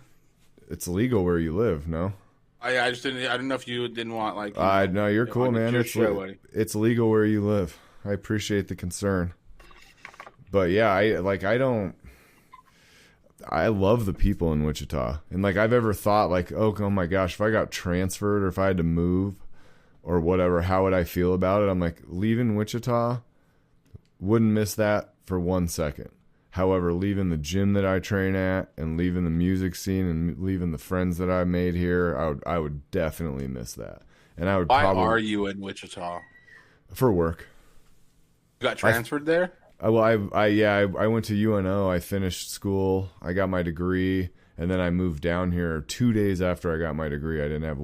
it's legal where you live. No, I just didn't. I don't know if you didn't want like. No, you're cool, man. It's legal where you live. I appreciate the concern, but yeah, I love the people in Wichita, and like I've ever thought like, oh my gosh, if I got transferred or if I had to move or whatever, how would I feel about it? I'm like, leaving Wichita, wouldn't miss that for 1 second. However, leaving the gym that I train at and leaving the music scene and leaving the friends that I made here, I would definitely miss that. And I would Why probably. are you in Wichita? For work. You got transferred there? I went to UNO. I finished school. I got my degree, and then I moved down here 2 days after I got my degree. I didn't have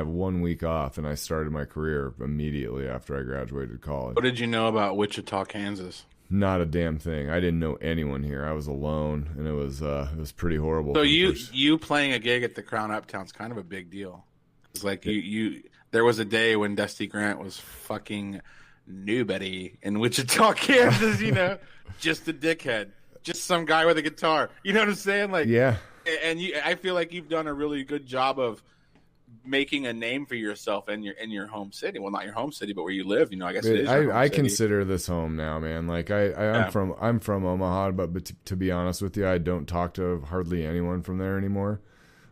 1 week off, and I started my career immediately after I graduated college. What did you know about Wichita, Kansas? Not a damn thing. I didn't know anyone here. I was alone, and it was pretty horrible. So you playing a gig at the Crown Uptown's kind of a big deal. It's like there was a day when Dusty Grant was fucking nobody in Wichita, Kansas. You know, just a dickhead, just some guy with a guitar. You know what I'm saying? Like, yeah. And I feel like you've done a really good job of making a name for yourself in your home city. Well, not your home city, but where you live. You know, I guess it is your home I city. Consider this home now, man. Like I'm from Omaha, but to be honest with you, I don't talk to hardly anyone from there anymore.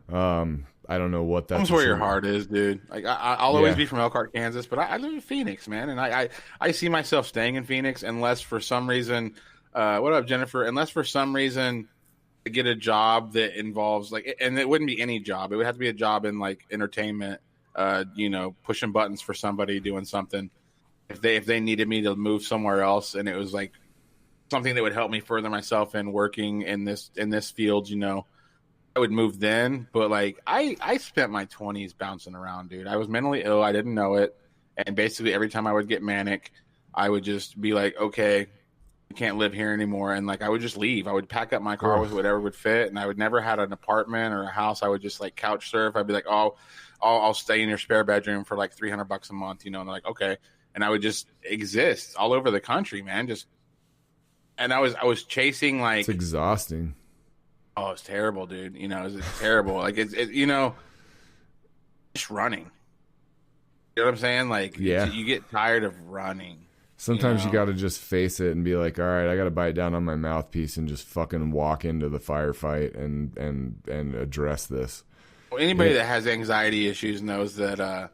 I don't know what that's. Home's where your heart is, dude. Like I'll always be from Elkhart, Kansas, but I live in Phoenix, man, and I see myself staying in Phoenix unless for some reason. What up, Jennifer? Unless for some reason to get a job that involves like, and it wouldn't be any job. It would have to be a job in like entertainment, you know, pushing buttons for somebody doing something. If they needed me to move somewhere else, and it was like something that would help me further myself in working in this field, you know, I would move then. But like I spent my 20s bouncing around, dude. I was mentally ill. I didn't know it. And basically every time I would get manic, I would just be like, okay, can't live here anymore, and like I would just leave. I would pack up my car with whatever would fit, and I would never had an apartment or a house. I would just like couch surf. I'd be like, oh, I'll stay in your spare bedroom for like $300 a month, you know. And they're like, okay, and I would just exist all over the country, man. And I was chasing like, it's exhausting. Oh, it's terrible, dude. You know, it's terrible. Like it's you know, just running. You know what I'm saying? Like, yeah, you get tired of running. Sometimes you got to just face it and be like, all right, I got to bite down on my mouthpiece and just fucking walk into the firefight and address this. Well, anybody that has anxiety issues knows that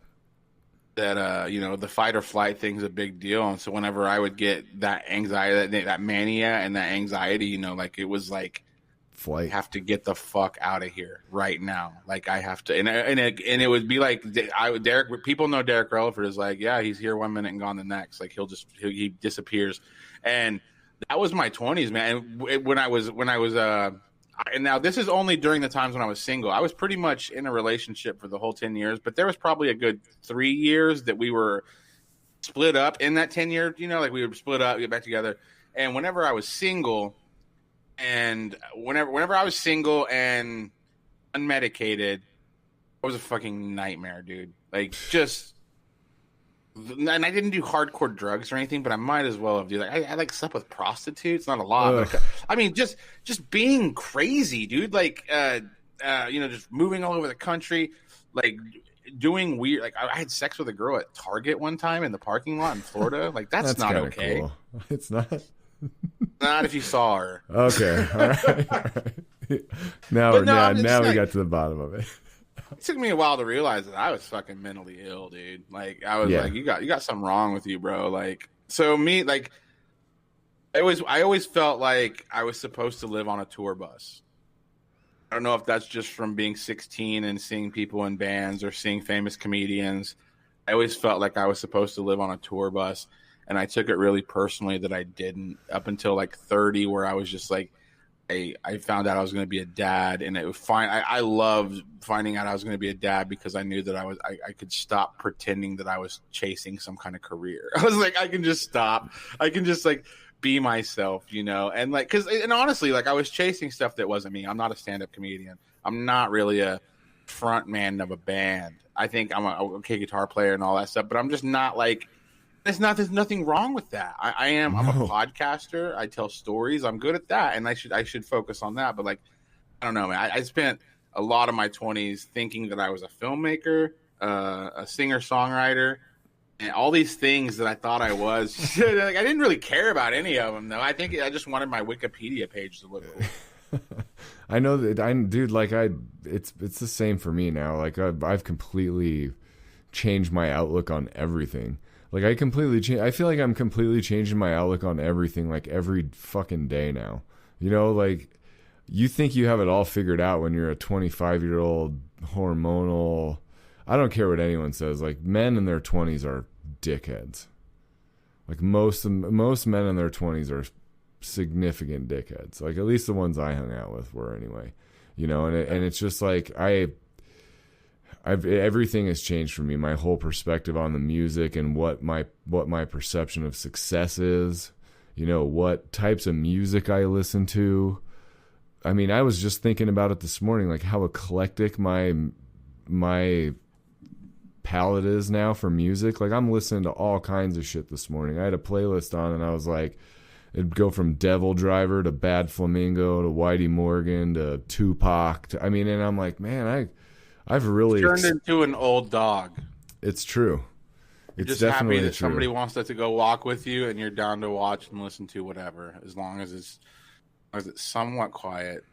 you know, the fight or flight thing's a big deal. And so whenever I would get that anxiety, that mania and that anxiety, you know, like it was like, flight. I have to get the fuck out of here right now. Like I have to, and it would be like Derek. People know Derek Releford is like, yeah, he's here 1 minute and gone the next. Like he disappears, and that was my 20s, man. And when I was and now this is only during the times when I was single. I was pretty much in a relationship for the whole 10 years, but there was probably a good 3 years that we were split up in that 10 year. You know, like we would split up, get back together, and whenever I was single. And whenever I was single and unmedicated, it was a fucking nightmare, dude. Like just, and I didn't do hardcore drugs or anything, but I might as well have. Dude, like I like slept with prostitutes, not a lot. But I mean, just being crazy, dude. Like, you know, just moving all over the country, like doing weird. Like I had sex with a girl at Target one time in the parking lot in Florida. Like that's not okay. Cool. It's not. Not if you saw her. Okay. All right. All right. Now we got to the bottom of it. It took me a while to realize that I was fucking mentally ill, dude. Like I was like, you got something wrong with you, bro. Like, so me, like, I always felt like I was supposed to live on a tour bus. I don't know if that's just from being 16 and seeing people in bands or seeing famous comedians. I always felt like I was supposed to live on a tour bus. and I took it really personally that I didn't up until like 30, where I was just like, I found out I was going to be a dad, and it was fine. I loved finding out I was going to be a dad because I knew that I could stop pretending that I was chasing some kind of career. I was like, I can just stop. I can just like be myself, you know? And like, and honestly, like I was chasing stuff that wasn't me. I'm not a stand-up comedian. I'm not really a front man of a band. I think I'm a okay guitar player and all that stuff, but I'm just not like, there's nothing wrong with that. I'm a podcaster. I tell stories. I'm good at that. And I should focus on that. But like, I don't know, man. I spent a lot of my 20s thinking that I was a filmmaker, a singer-songwriter, and all these things that I thought I was. Like, I didn't really care about any of them, though. I think I just wanted my Wikipedia page to look cool. I know that dude, like it's the same for me now. Like I've completely changed my outlook on everything. Like I feel like I'm completely changing my outlook on everything like every fucking day now. You know, like you think you have it all figured out when you're a 25-year-old hormonal. I don't care what anyone says. Like men in their 20s are dickheads. Like most men in their 20s are significant dickheads. Like at least the ones I hung out with were anyway. You know, and it's just like everything has changed for me. My whole perspective on the music and what my perception of success is. You know, what types of music I listen to. I mean, I was just thinking about it this morning, like how eclectic my palette is now for music. Like I'm listening to all kinds of shit this morning. I had a playlist on and I was like, it'd go from Devil Driver to Bad Flamingo to Whitey Morgan to Tupac. And I'm like, man, I've really turned into an old dog. It's true. You're just happy that somebody wants to go walk with you, and you're down to watch and listen to whatever, as long as it's somewhat quiet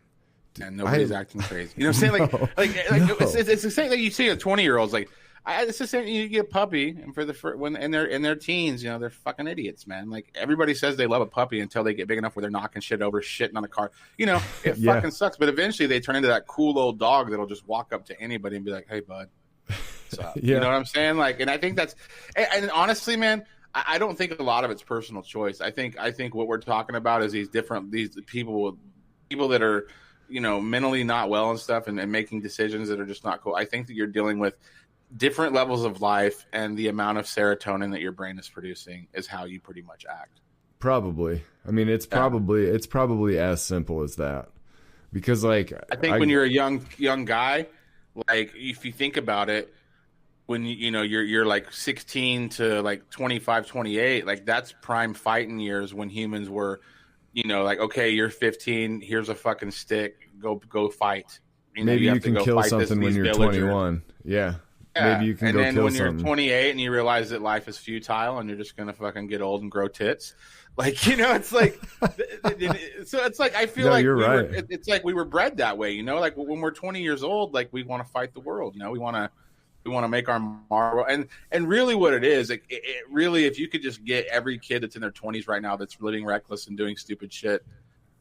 and nobody's acting crazy. You know what I'm saying? No, it's the same thing you see at 20-year-olds. Like it's the same. You get a puppy, and when in their teens, you know, they're fucking idiots, man. Like everybody says they love a puppy until they get big enough where they're knocking shit over, shitting on a car. You know, it fucking sucks. But eventually, they turn into that cool old dog that'll just walk up to anybody and be like, "Hey, bud, what's up?" You know what I'm saying? Like, and I think that's, and honestly, man, I don't think a lot of it's personal choice. I think what we're talking about is these people that are, you know, mentally not well and stuff, and making decisions that are just not cool. I think that you're dealing with different levels of life, and the amount of serotonin that your brain is producing is how you pretty much act. Probably. I mean, it's probably as simple as that. Because like I think when you're a young guy, like if you think about it, when you know you're like 16 to like 25, 28, like that's prime fighting years when humans were, you know, like, okay, you're 15, here's a fucking stick, go fight. You know, maybe you can kill something when you're 21. Yeah. Maybe you can go kill something. And then when you're 28 and you realize that life is futile and you're just going to fucking get old and grow tits. Like, you know, it's like, so it's like, I feel like you're right. It's like we were bred that way, you know, like when we're 20 years old, like we want to fight the world, you know, we want to make our mark. And really what it is, it really, if you could just get every kid that's in their 20s right now that's living reckless and doing stupid shit,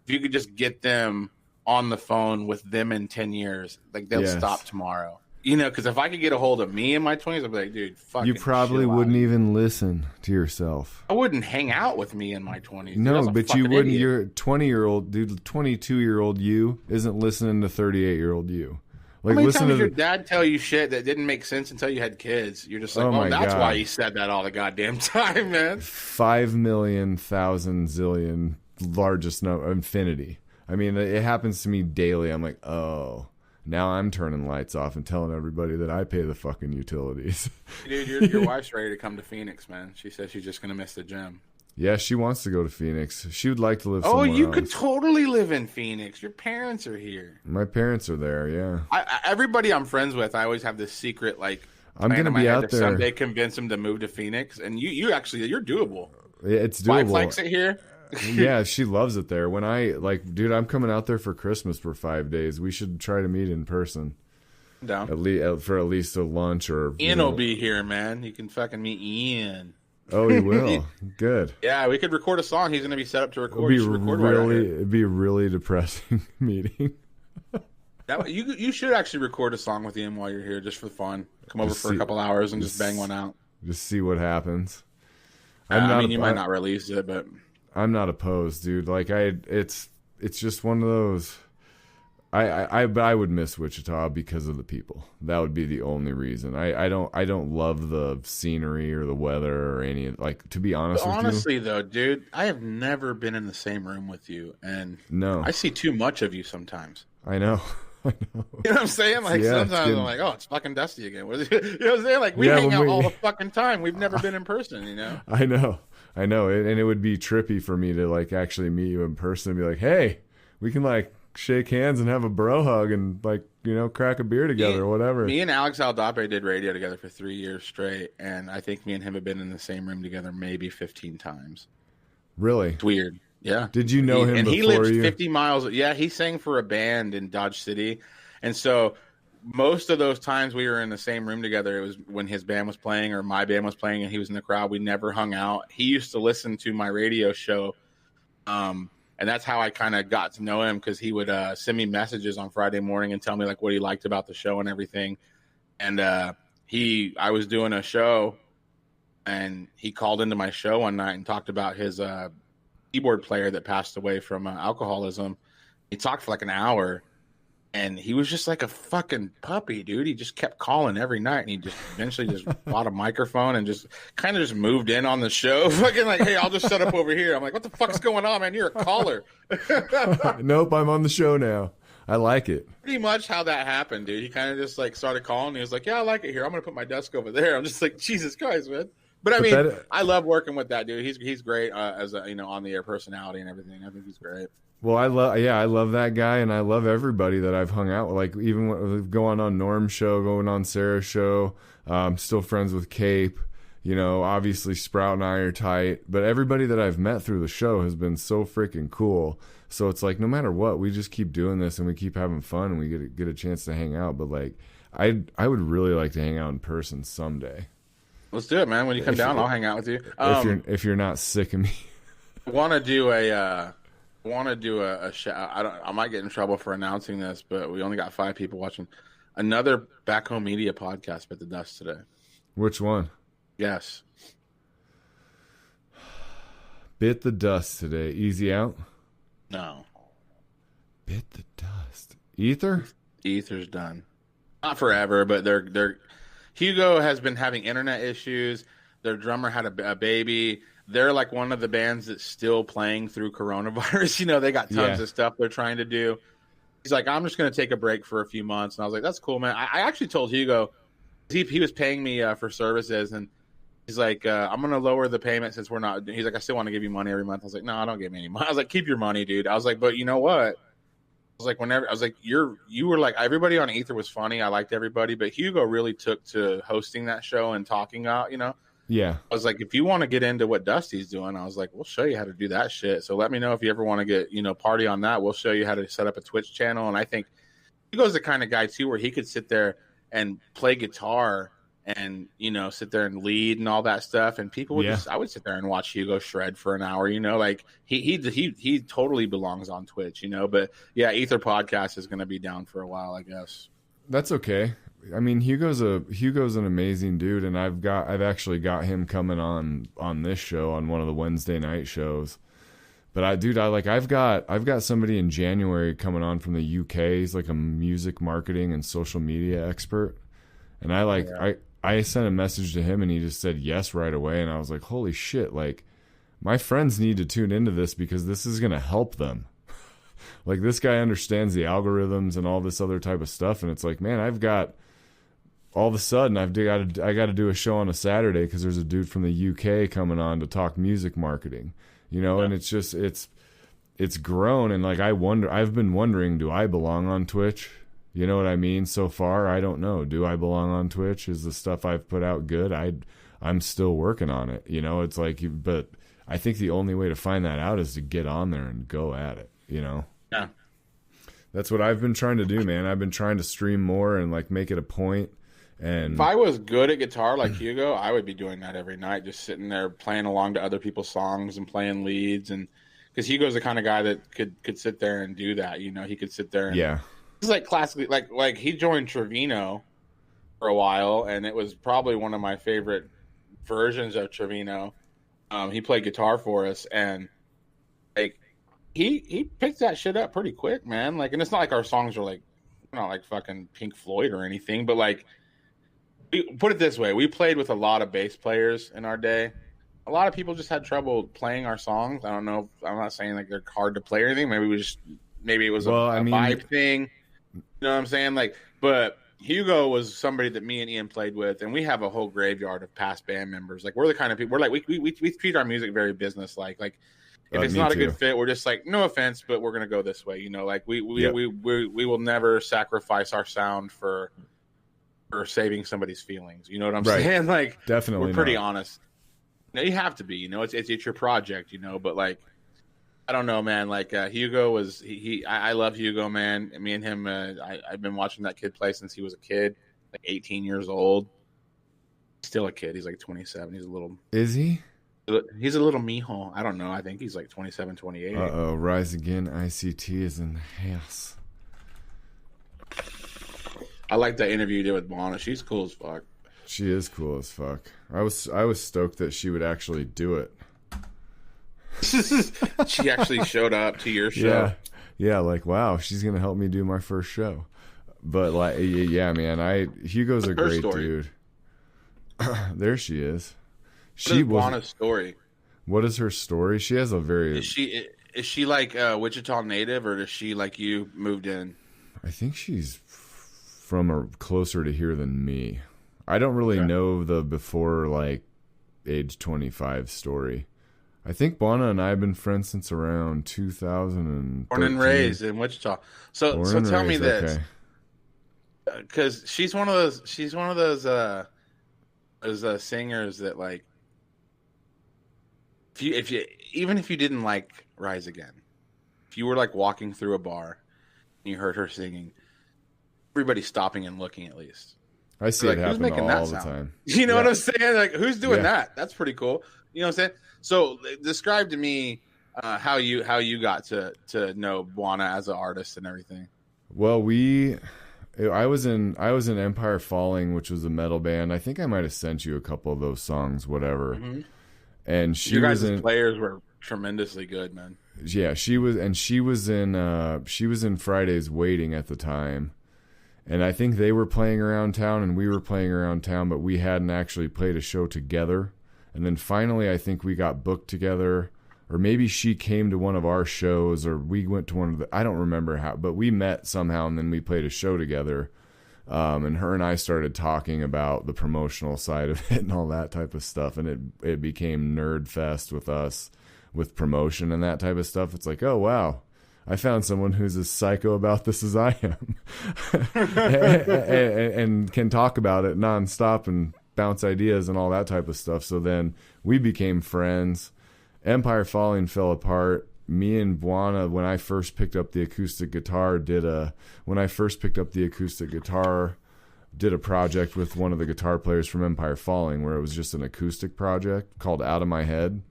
if you could just get them on the phone with them in 10 years, like they'll stop tomorrow. You know, because if I could get a hold of me in my 20s, I'd be like, dude, fucking you probably wouldn't even listen to yourself. I wouldn't hang out with me in my 20s. No, but you wouldn't. Idiot. You're 20-year-old, dude, 22-year-old you isn't listening to 38-year-old you. Like, how many times did your dad tell you shit that didn't make sense until you had kids? You're just like, oh, that's why he said that all the goddamn time, man. 5 million, thousand, zillion, largest number, infinity. I mean, it happens to me daily. I'm like, oh. Now I'm turning lights off and telling everybody that I pay the fucking utilities. Dude, your wife's ready to come to Phoenix, man. She says she's just going to miss the gym. Yeah, she wants to go to Phoenix. She would like to live somewhere else. Oh, you could totally live in Phoenix. Your parents are here. My parents are there, yeah. Everybody I'm friends with, I always have this secret, like, I'm going to be out there. Someday convince them to move to Phoenix. And you're doable. It's doable. Wife likes it here. Yeah, she loves it there. When dude, I'm coming out there for Christmas for 5 days. We should try to meet in person. Down. At least a lunch or. Ian will be here, man. You can fucking meet Ian. Oh, he will. Good. Yeah, we could record a song. He's going to be set up to record. It'd be a really depressing meeting. You should actually record a song with Ian while you're here, just for fun. Come over for a couple hours and just bang one out. Just see what happens. I'm I not. mean, you might not release it, but I'm not opposed, dude. Like it's just one of those. I would miss Wichita because of the people. That would be the only reason. I don't love the scenery or the weather or any, like, to be honest with you. honestly, though, dude, I have never been in the same room with you, and No, I see too much of you sometimes. I know. I know. You know what I'm saying? Like, Yeah, sometimes I'm like, oh, it's fucking Dusty again. You know what I'm saying? Like, we hang out all the fucking time. We've never been in person, you know? I know. And it would be trippy for me to, like, actually meet you in person and be like, hey, we can, like, shake hands and have a bro hug and, like, you know, crack a beer together or whatever. Me and Alex Aldape did radio together for 3 years straight, and I think me and him have been in the same room together maybe 15 times. Really? It's weird. Yeah. Did you know him and before he lives you? 50 miles. Yeah, he sang for a band in Dodge City. And so most of those times we were in the same room together, it was when his band was playing or my band was playing and he was in the crowd. We never hung out. He used to listen to my radio show. And that's how I kind of got to know him, because he would send me messages on Friday morning and tell me, like, what he liked about the show and everything. And I was doing a show, and he called into my show one night and talked about his keyboard player that passed away from alcoholism. He talked for like an hour, and he was just like a fucking puppy, dude. He just kept calling every night, and he just eventually just bought a microphone and just kind of just moved in on the show. Fucking like, hey, I'll just set up over here. I'm like, what the fuck's going on, man? You're a caller. Nope, I'm on the show now. I like it. Pretty much how that happened, dude. He kind of just like started calling. And he was like, yeah, I like it here. I'm going to put my desk over there. I'm just like, Jesus Christ, man. But I mean, I love working with that dude. He's great as a, you know, on the air personality and everything. I think he's great. Well, I love that guy, and I love everybody that I've hung out with. Like, even going on Norm's show, going on Sarah's show. Still friends with Cape. You know, obviously Sprout and I are tight, but everybody that I've met through the show has been so freaking cool. So it's like, no matter what, we just keep doing this and we keep having fun and we get a chance to hang out. But like, I would really like to hang out in person someday. Let's do it, man. When you come down, I'll hang out with you. If you're not sick of me. I want to do a show. I might get in trouble for announcing this, but we only got 5 people watching. Another Back Home Media podcast bit the dust today. Which one? Yes. Bit the dust today. Easy Out? No. Bit the dust. Ether? Ether's done. Not forever, but they're Hugo has been having internet issues. Their drummer had a baby. They're like one of the bands that's still playing through coronavirus. You know, they got tons of stuff they're trying to do. He's like, I'm just going to take a break for a few months. And I was like, that's cool, man. I actually told Hugo, he was paying me for services, and he's like, I'm going to lower the payment since we're not. He's like, I still want to give you money every month. I was like, no, don't give me any money. I was like, keep your money, dude. I was like, but you know what? I was like, you were like, everybody on Ether was funny. I liked everybody, but Hugo really took to hosting that show and talking out, you know? Yeah. I was like, if you want to get into what Dusty's doing, I was like, we'll show you how to do that shit. So let me know if you ever want to get, you know, party on that. We'll show you how to set up a Twitch channel. And I think Hugo's the kind of guy too, where he could sit there and play guitar and, you know, sit there and lead and all that stuff. And people would I would sit there and watch Hugo shred for an hour, you know, like he totally belongs on Twitch, you know. But yeah, Ether Podcast is going to be down for a while, I guess. That's okay. I mean, Hugo's an amazing dude, and I've actually got him coming on this show, on one of the Wednesday night shows. But I've got somebody in January coming on from the UK. He's like a music marketing and social media expert. And I sent a message to him and he just said yes right away. And I was like, holy shit, like my friends need to tune into this because this is going to help them. Like, this guy understands the algorithms and all this other type of stuff. And it's like, man, all of a sudden I got to do a show on a Saturday because there's a dude from the UK coming on to talk music marketing, you know. And it's just, it's grown. And like, I've been wondering, do I belong on Twitch? You know what I mean? So far, I don't know. Do I belong on Twitch? Is the stuff I've put out good? I'm still working on it. You know, it's like, but I think the only way to find that out is to get on there and go at it, you know? Yeah. That's what I've been trying to do, man. I've been trying to stream more and like make it a point. And if I was good at guitar like Hugo, I would be doing that every night, just sitting there playing along to other people's songs and playing leads. And because Hugo's the kind of guy that could sit there and do that, you know, he could sit there and it's like classically, like he joined Trevino for a while, and it was probably one of my favorite versions of Trevino. He played guitar for us, and like he picked that shit up pretty quick, man. Like, and it's not like our songs are like not like fucking Pink Floyd or anything, but like put it this way, we played with a lot of bass players in our day. A lot of people just had trouble playing our songs. I don't know. I'm not saying like they're hard to play or anything. Maybe it was a vibe thing. You know what I'm saying? Like, but Hugo was somebody that me and Ian played with, and we have a whole graveyard of past band members. Like, we're the kind of people. We're like we treat our music very business like. Like, if it's not a good fit, we're just like, no offense, but we're gonna go this way. You know, like we will never sacrifice our sound for saving somebody's feelings. You know what I'm saying? Like, definitely, we're pretty honest. No, you have to be. You know, it's your project. You know, but like, I don't know, man. Like Hugo was I love Hugo, man. Me and him, I've been watching that kid play since he was a kid, like 18 years old. Still a kid. He's like 27. He's a little. Is he? He's a little mijo. I don't know. I think he's like 27, 28. Rise Again. ICT is in the house. I like that interview you did with Bona. She's cool as fuck. She is cool as fuck. I was stoked that she would actually do it. She actually showed up to your show. Yeah, like, wow, she's gonna help me do my first show. But like, yeah, man, Hugo's a great dude. There she is. She was Bona's story. What is her story? She has a very. Is she like Wichita native, or does she like you moved in? I think she's from closer to here than me. I don't really know the before like age 25 story. I think Bona and I have been friends since around 2000. Born and raised in Wichita. So tell me this, because she's one of those singers that like, if you even if you didn't like Rise Again, if you were like walking through a bar and you heard her singing, everybody's stopping and looking at least. I see it happen all the time. You know what I'm saying? Like, who's doing that? That's pretty cool. You know what I'm saying? So describe to me how you got to know Bona as an artist and everything. Well, I was in Empire Falling, which was a metal band. I think I might have sent you a couple of those songs, whatever. Mm-hmm. And your guys' players were tremendously good, man. Yeah, she was in Friday's Waiting at the time. And I think they were playing around town and we were playing around town, but we hadn't actually played a show together. And then finally, I think we got booked together, or maybe she came to one of our shows, or we went to one of I don't remember how, but we met somehow and then we played a show together. And her and I started talking about the promotional side of it and all that type of stuff. And it became nerd fest with us with promotion and that type of stuff. It's like, oh, wow. I found someone who's as psycho about this as I am and can talk about it nonstop and bounce ideas and all that type of stuff. So then we became friends. Empire Falling fell apart. Me and Buana, when I first picked up the acoustic guitar, did a project with one of the guitar players from Empire Falling where it was just an acoustic project called Out of My Head.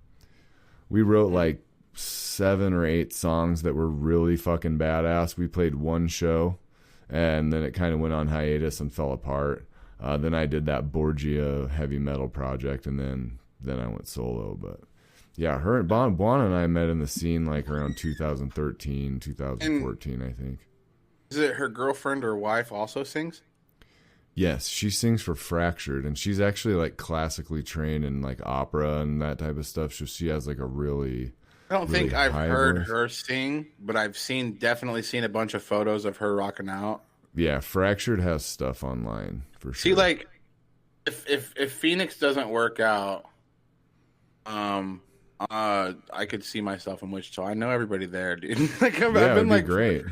We wrote like 7 or 8 songs that were really fucking badass. We played one show and then it kind of went on hiatus and fell apart. Then I did that Borgia heavy metal project and then I went solo. But yeah, her and Buana and I met in the scene like around 2013, 2014, I think. Is it her girlfriend or wife also sings? Yes, she sings for Fractured, and she's actually like classically trained in like opera and that type of stuff. So she has like a really. I don't think I've heard her sing, but I've definitely seen a bunch of photos of her rocking out. Yeah, Fractured has stuff online for sure. See, like, if Phoenix doesn't work out, I could see myself in Wichita. I know everybody there, dude. Like, I've been like, great.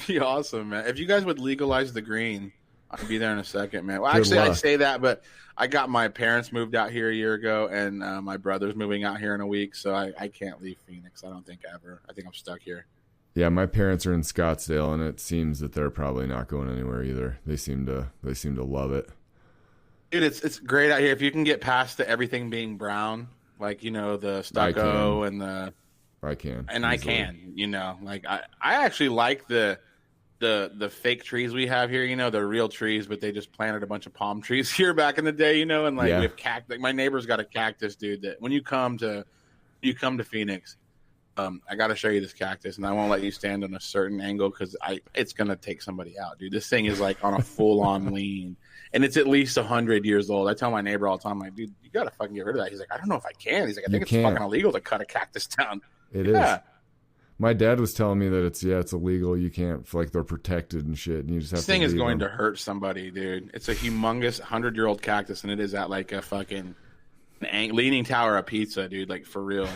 Be awesome, man. If you guys would legalize the green, I'd be there in a second, man. Well, actually, I say that, but I got my parents moved out here a year ago, and my brother's moving out here in a week, so I can't leave Phoenix. I don't think ever. I think I'm stuck here. Yeah, my parents are in Scottsdale, and it seems that they're probably not going anywhere either. They seem to love it. Dude, it's great out here. If you can get past everything being brown, like, you know, the stucco and the. I can. And easily. I can, you know, like I actually like the the fake trees we have here, they're real trees, but they just planted a bunch of palm trees here back in the day, and like we have cactus. Like my neighbor's got a cactus, dude. That when you come to Phoenix, I got to show you this cactus, and I won't let you stand on a certain angle because it's gonna take somebody out, dude. This thing is like on a full on lean, and it's at least 100 years old. I tell my neighbor all the time, like, dude, you gotta fucking get rid of that. He's like, I don't know if I can. He's like, I think it's fucking illegal to cut a cactus down. It is. My dad was telling me that it's illegal. You can't, like, they're protected and shit. And you just have this thing is going to hurt somebody, dude. It's a humongous 100-year-old cactus, and it is at like a fucking leaning tower of pizza, dude. Like for real.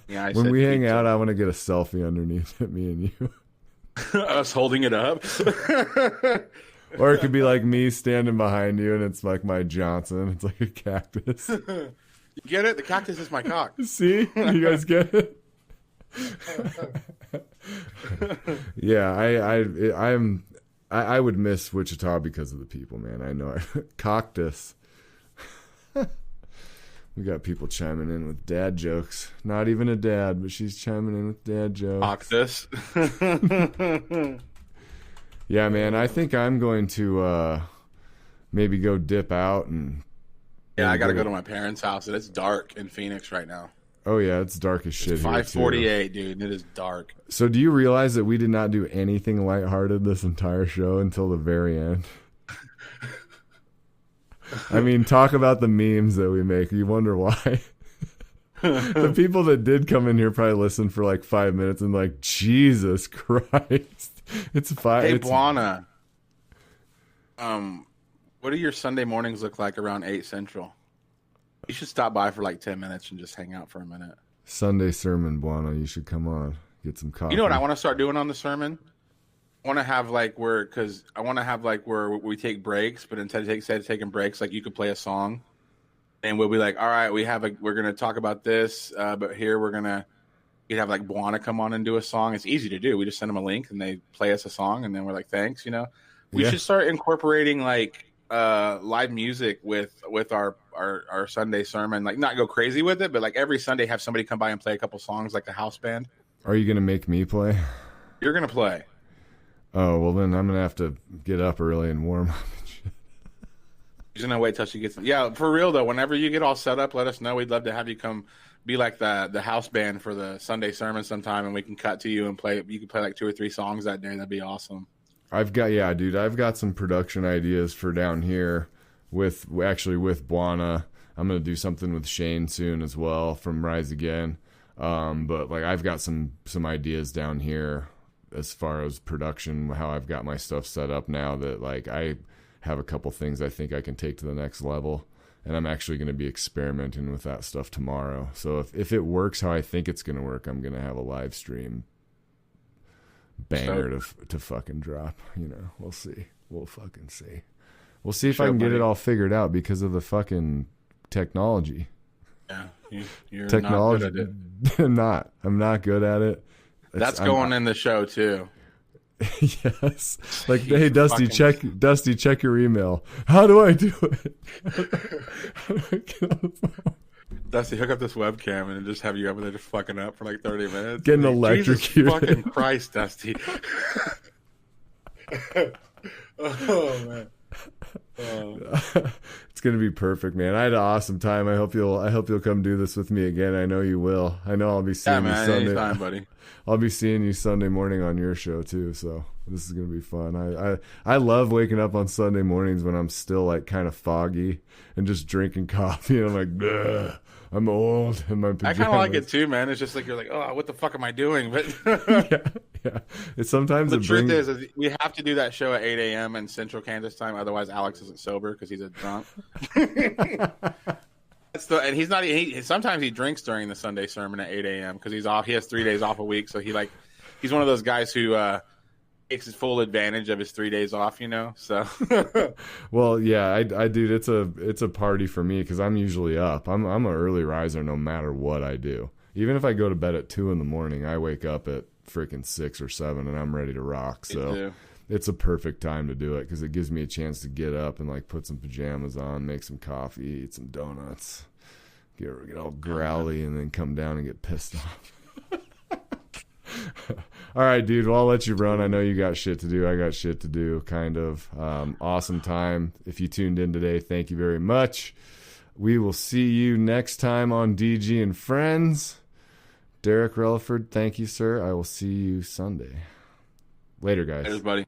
Yeah. When we hang out, I want to get a selfie underneath it, me and you. Us holding it up. Or it could be like me standing behind you, and it's like my Johnson. It's like a cactus. You get it? The cactus is my cock. See? You guys get it? Yeah, I would miss Wichita because of the people, man. I know. Cactus. We got people chiming in with dad jokes. Not even a dad, but she's chiming in with dad jokes. Cactus. Yeah, man. I think I'm going to maybe go dip out and. Yeah, I got to go to my parents' house, and it's dark in Phoenix right now. Oh, yeah, it's dark as shit. It's 5:48, dude, and it is dark. So do you realize that we did not do anything lighthearted this entire show until the very end? I mean, talk about the memes that we make. You wonder why. The people that did come in here probably listened for like 5 minutes and like, Jesus Christ. It's 5. Hey, Buana. What do your Sunday mornings look like around 8 Central? You should stop by for like 10 minutes and just hang out for a minute. Sunday sermon, Buana. You should come on. Get some coffee. You know what I want to start doing on the sermon? I want to have like where we take breaks, but instead of taking breaks, like you could play a song, and we'll be like, all right, we're gonna talk about this, but here you'd have like Buana come on and do a song. It's easy to do. We just send them a link and they play us a song, and then we're like, thanks. We should start incorporating like live music with our Sunday sermon. Like not go crazy with it, but like every Sunday have somebody come by and play a couple songs like a house band. Are you gonna make me play? You're gonna play. Oh, well, then I'm going to have to get up early and warm up. She's going to wait till she gets... Yeah, for real, though, whenever you get all set up, let us know. We'd love to have you come be like the house band for the Sunday sermon sometime, and we can cut to you and play. You can play like 2 or 3 songs that day. That'd be awesome. I've got some production ideas for down here with Buana. I'm going to do something with Shane soon as well from Rise Again. But like I've got some ideas down here as far as production, how I've got my stuff set up now that like I have a couple things I think I can take to the next level, and I'm actually going to be experimenting with that stuff tomorrow. So if it works how I think it's going to work, I'm going to have a live stream banger to fucking drop. We'll see. We'll fucking see. We'll see if I can get it all figured out because of the fucking technology. Yeah, you're technology. Not good at it. I'm not good at it. That's going in the show too. Yes. Like, hey, Dusty, check your email. How do I do it? How do I get on the phone? Dusty, hook up this webcam and just have you over there just fucking up for like 30 minutes. Getting electrocuted. Jesus fucking Christ, Dusty. Oh, man. It's gonna be perfect, man. I had an awesome time. I hope you'll come do this with me again. I know you will. I know I'll be seeing you Sunday. Anytime, buddy. I'll be seeing you Sunday morning on your show too. So this is gonna be fun. I love waking up on Sunday mornings when I'm still like kind of foggy and just drinking coffee. And I'm like, ugh, I'm old in my pajamas. I kind of like it too, man. It's just like you're like, oh, what the fuck am I doing? But yeah. It's sometimes the truth is we have to do that show at 8 a.m. in Central Kansas time. Otherwise, Alex isn't sober because he's a drunk. And he's not. Sometimes he drinks during the Sunday sermon at 8 a.m. because he's off. He has 3 days off a week, so he's one of those guys who takes his full advantage of his 3 days off. So. Well, yeah, I dude, it's a party for me because I'm usually up. I'm an early riser no matter what I do. Even if I go to bed at 2 a.m, I wake up at freaking 6 or 7 and I'm ready to rock. So it's a perfect time to do it because it gives me a chance to get up and like put some pajamas on, make some coffee, eat some donuts, get all growly, and then come down and get pissed off. All right, dude. Well, I'll let you run. I know you got shit to do. I got shit to do, kind of. Awesome time. If you tuned in today, thank you very much. We will see you next time on DG and Friends. Derek Releford, thank you, sir. I will see you Sunday. Later, guys. Cheers, buddy.